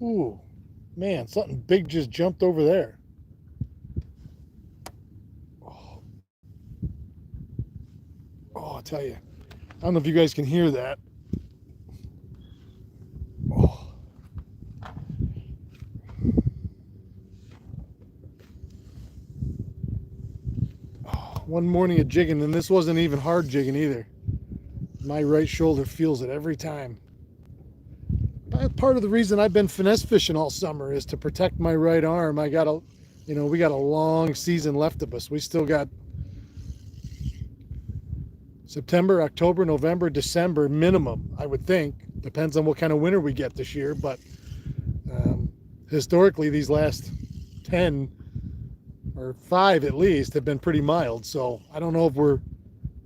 Ooh, man, something big just jumped over there. Oh, I'll tell you. I don't know if you guys can hear that. Oh. Oh, one morning of jigging, and this wasn't even hard jigging either. My right shoulder feels it every time. Part of the reason I've been finesse fishing all summer is to protect my right arm. We got a long season left of us. We still got September, October, November, December minimum, I would think. Depends on what kind of winter we get this year, but historically these last 10 or 5 at least have been pretty mild. So I don't know if we're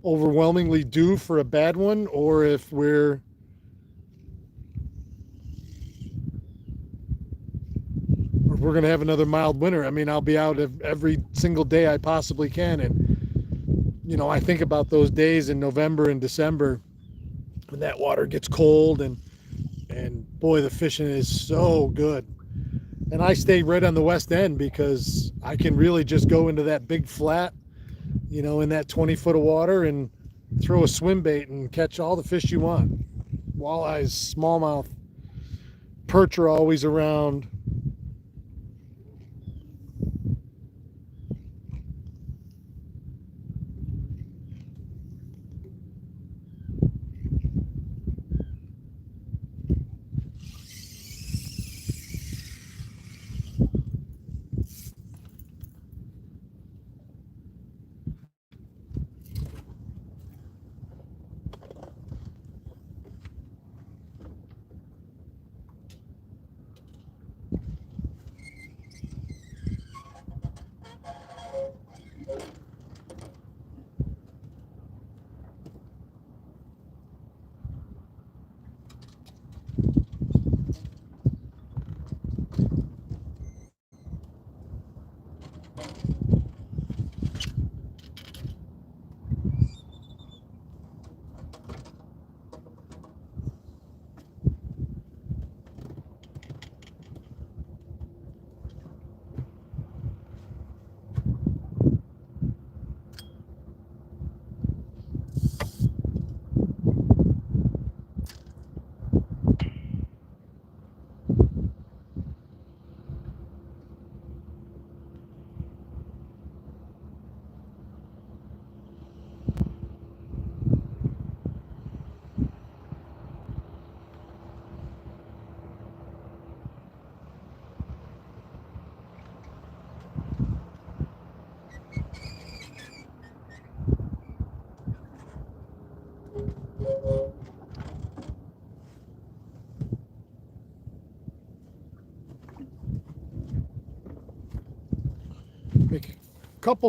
overwhelmingly due for a bad one or if we're going to have another mild winter. I mean, I'll be out every single day I possibly can. And, I think about those days in November and December when that water gets cold and boy, the fishing is so good. And I stay right on the west end because I can really just go into that big flat, in that 20 foot of water and throw a swim bait and catch all the fish you want. Walleyes, smallmouth, perch are always around.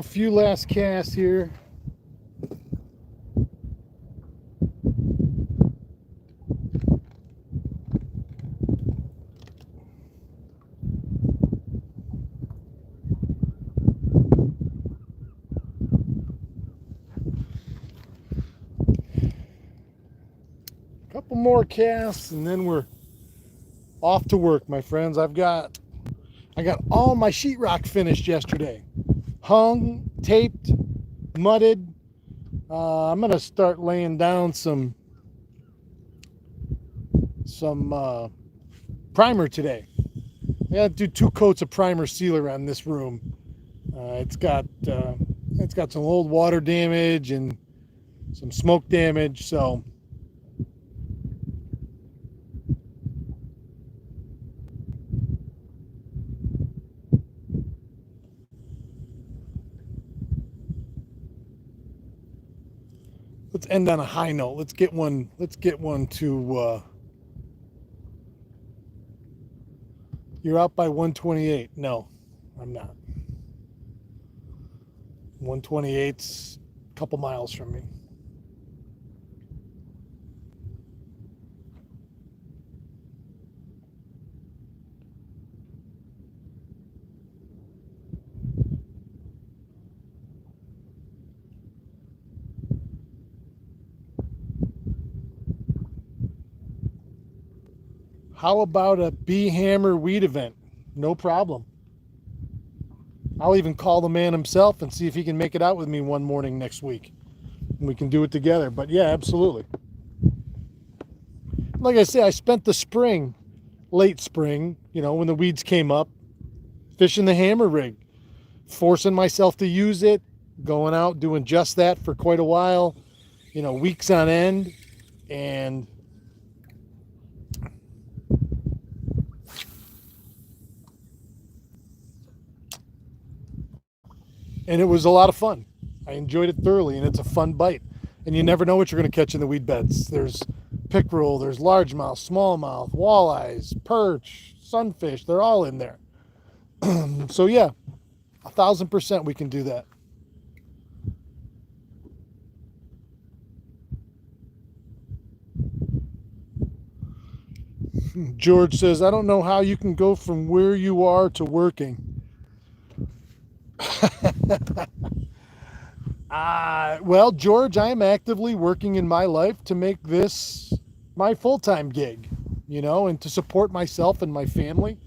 few last casts here. Couple more casts and then we're off to work, my friends. I got all my sheetrock finished yesterday. Hung, taped, mudded. I'm gonna start laying down some primer today. I gotta do 2 coats of primer sealer on this room. It's got some old water damage and some smoke damage, so let's end on a high note. Let's get one to you're out by 128. No, I'm not. 128's a couple miles from me. How about a bee hammer weed event? No problem. I'll even call the man himself and see if he can make it out with me one morning next week. And we can do it together. But yeah, absolutely. Like I say, I spent the spring, late spring, when the weeds came up, fishing the hammer rig, forcing myself to use it, going out, doing just that for quite a while, weeks on end. And it was a lot of fun. I enjoyed it thoroughly, and it's a fun bite. And you never know what you're going to catch in the weed beds. There's pickerel, there's largemouth, smallmouth, walleyes, perch, sunfish. They're all in there. So yeah, 1,000% we can do that. George says, I don't know how you can go from where you are to working. Well, George, I am actively working in my life to make this my full-time gig, and to support myself and my family,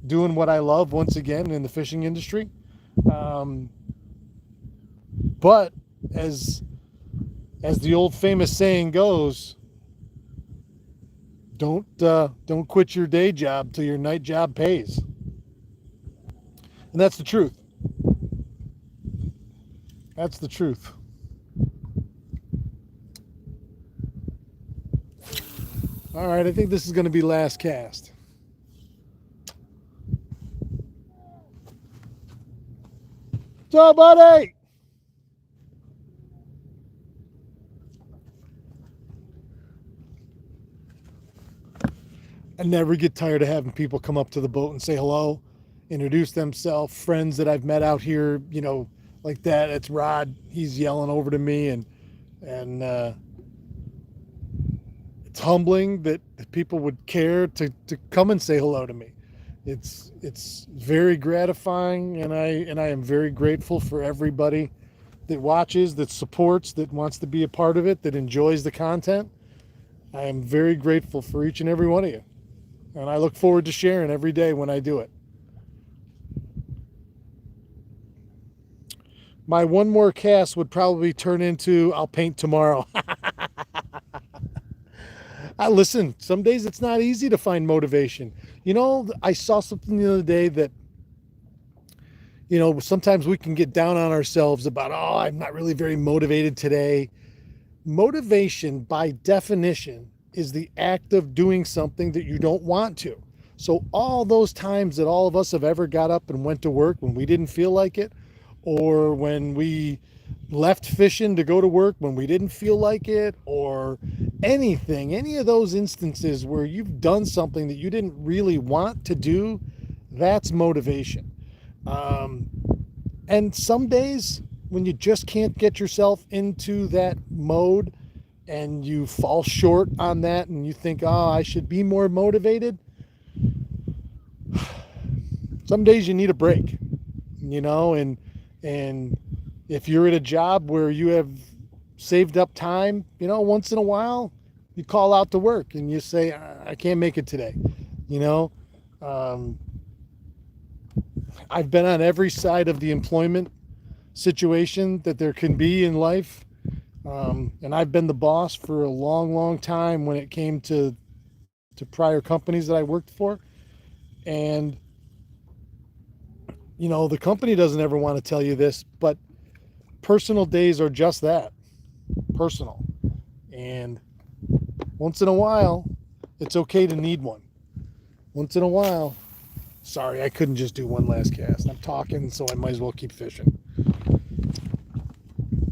doing what I love once again in the fishing industry. But as the old famous saying goes, don't quit your day job till your night job pays. And that's the truth. That's the truth. All right, I think this is going to be last cast. So, buddy! I never get tired of having people come up to the boat and say hello, introduce themselves, friends that I've met out here, like that. It's Rod. He's yelling over to me, and it's humbling that people would care to come and say hello to me. It's very gratifying, and I am very grateful for everybody that watches, that supports, that wants to be a part of it, that enjoys the content. I am very grateful for each and every one of you, and I look forward to sharing every day when I do it. My one more cast would probably turn into I'll paint tomorrow. Listen, some days it's not easy to find motivation. I saw something the other day that, sometimes we can get down on ourselves about, I'm not really very motivated today. Motivation, by definition, is the act of doing something that you don't want to. So all those times that all of us have ever got up and went to work when we didn't feel like it, or when we left fishing to go to work when we didn't feel like it, or any of those instances where you've done something that you didn't really want to do, that's motivation. And And some days when you just can't get yourself into that mode and you fall short on that and you think, oh, I should be more motivated. Some days you need a break, and if you're at a job where you have saved up time, once in a while you call out to work and you say, I can't make it today. You know, um, I've been on every side of the employment situation that there can be in life. And I've been the boss for a long, long time when it came to prior companies that I worked for. And, the company doesn't ever want to tell you this, but personal days are just that, personal. And once in a while, it's okay to need one. Once in a while, sorry, I couldn't just do one last cast. I'm talking, so I might as well keep fishing.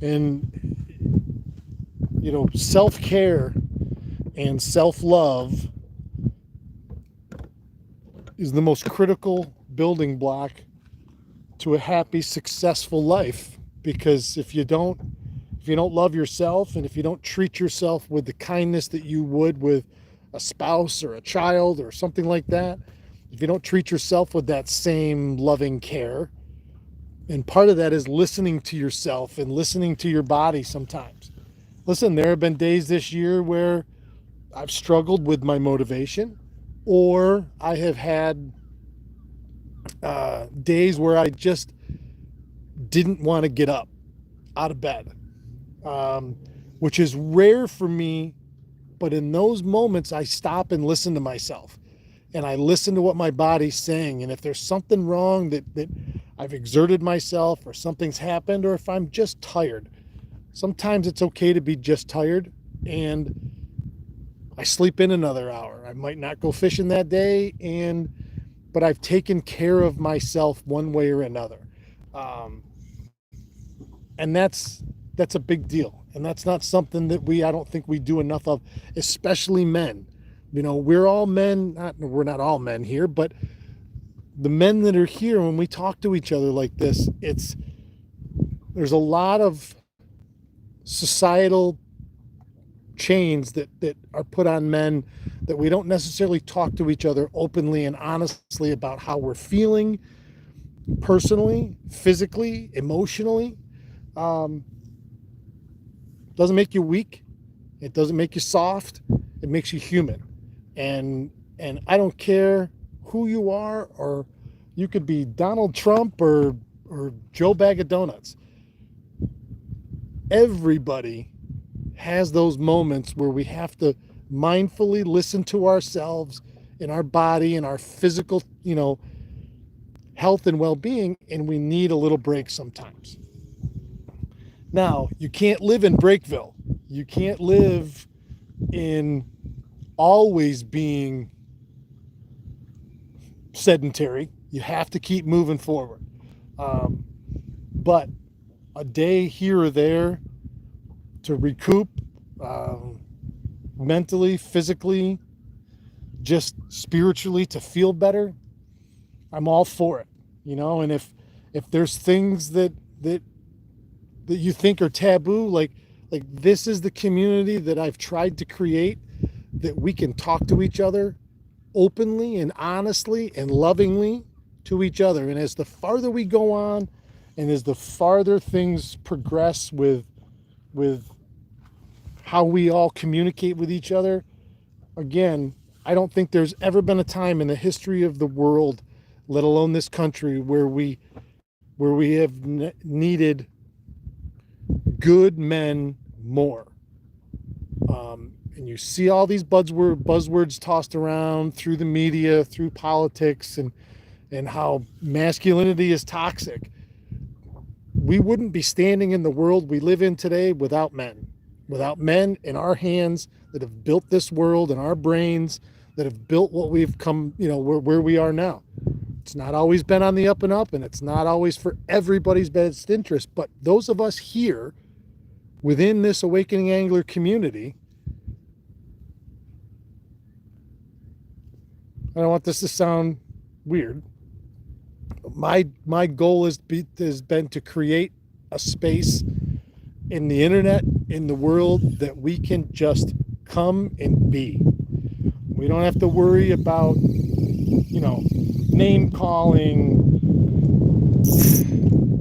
And, self-care and self-love is the most critical building block to a happy, successful life. Because if you don't love yourself, and if you don't treat yourself with the kindness that you would with a spouse or a child or something like that, if you don't treat yourself with that same loving care, and part of that is listening to yourself and listening to your body sometimes. Listen, there have been days this year where I've struggled with my motivation, or I have had days where I just didn't want to get up out of bed, which is rare for me. But in those moments, I stop and listen to myself, and I listen to what my body's saying. And if there's something wrong that I've exerted myself, or something's happened, or if I'm just tired, sometimes it's okay to be just tired, and I sleep in another hour. I might not go fishing that day, but I've taken care of myself one way or another. And that's a big deal. And that's not something that I don't think we do enough of, especially men. We're all men. We're not all men here, but the men that are here, when we talk to each other like this, there's a lot of societal chains that are put on men, that we don't necessarily talk to each other openly and honestly about how we're feeling personally, physically, emotionally. Doesn't make you weak. It doesn't make you soft. It makes you human. And I don't care who you are, or you could be Donald Trump or Joe Bag of Donuts. Everybody has those moments where we have to mindfully listen to ourselves and our body and our physical, health and well-being, and we need a little break sometimes. Now, you can't live in Breakville. You can't live in always being sedentary. You have to keep moving forward. But a day here or there to recoup, mentally, physically, just spiritually, to feel better, I'm all for it. And if there's things that you think are taboo, like this is the community that I've tried to create, that we can talk to each other openly and honestly and lovingly to each other. And as the farther we go on, and as the farther things progress with how we all communicate with each other, again, I don't think there's ever been a time in the history of the world, let alone this country, where we have needed good men more. And you see all these buzzwords tossed around through the media, through politics, and how masculinity is toxic. We wouldn't be standing in the world we live in today without men in our hands that have built this world, and our brains that have built what we've come, where we are now. It's not always been on the up and up, and it's not always for everybody's best interest, but those of us here within this Awakening Angler community, I don't want this to sound weird, My goal has been to create a space in the internet, in the world, that we can just come and be. We don't have to worry about, name calling,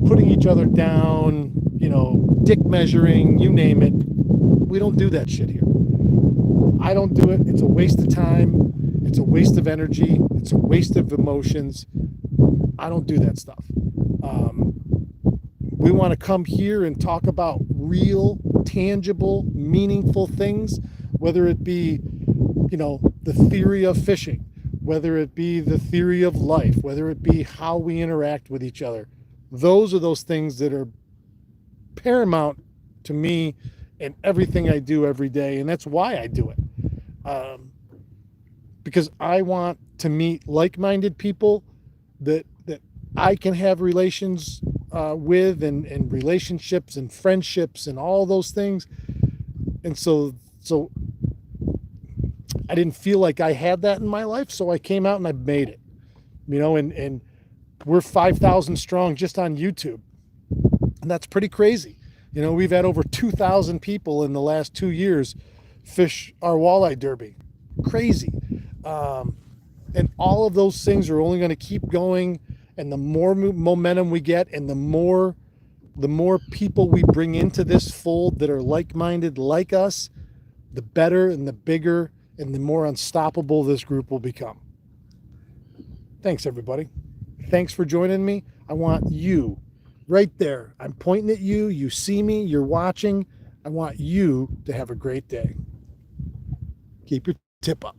putting each other down, dick measuring, you name it. We don't do that shit here. I don't do it. It's a waste of time. It's a waste of energy. It's a waste of emotions. I don't do that stuff. We want to come here and talk about real, tangible, meaningful things, whether it be, the theory of fishing, whether it be the theory of life, whether it be how we interact with each other. Those are those things that are paramount to me in everything I do every day. And that's why I do it. Because I want to meet like-minded people that I can have relations with, and relationships and friendships and all those things. And so I didn't feel like I had that in my life, so I came out and I made it. And we're 5,000 strong just on YouTube, and that's pretty crazy. We've had over 2,000 people in the last 2 years fish our walleye derby. Crazy. And all of those things are only going to keep going. And the more momentum we get, and the more people we bring into this fold that are like-minded like us, the better and the bigger and the more unstoppable this group will become. Thanks, everybody. Thanks for joining me. I want you right there. I'm pointing at you. You see me. You're watching. I want you to have a great day. Keep your tip up.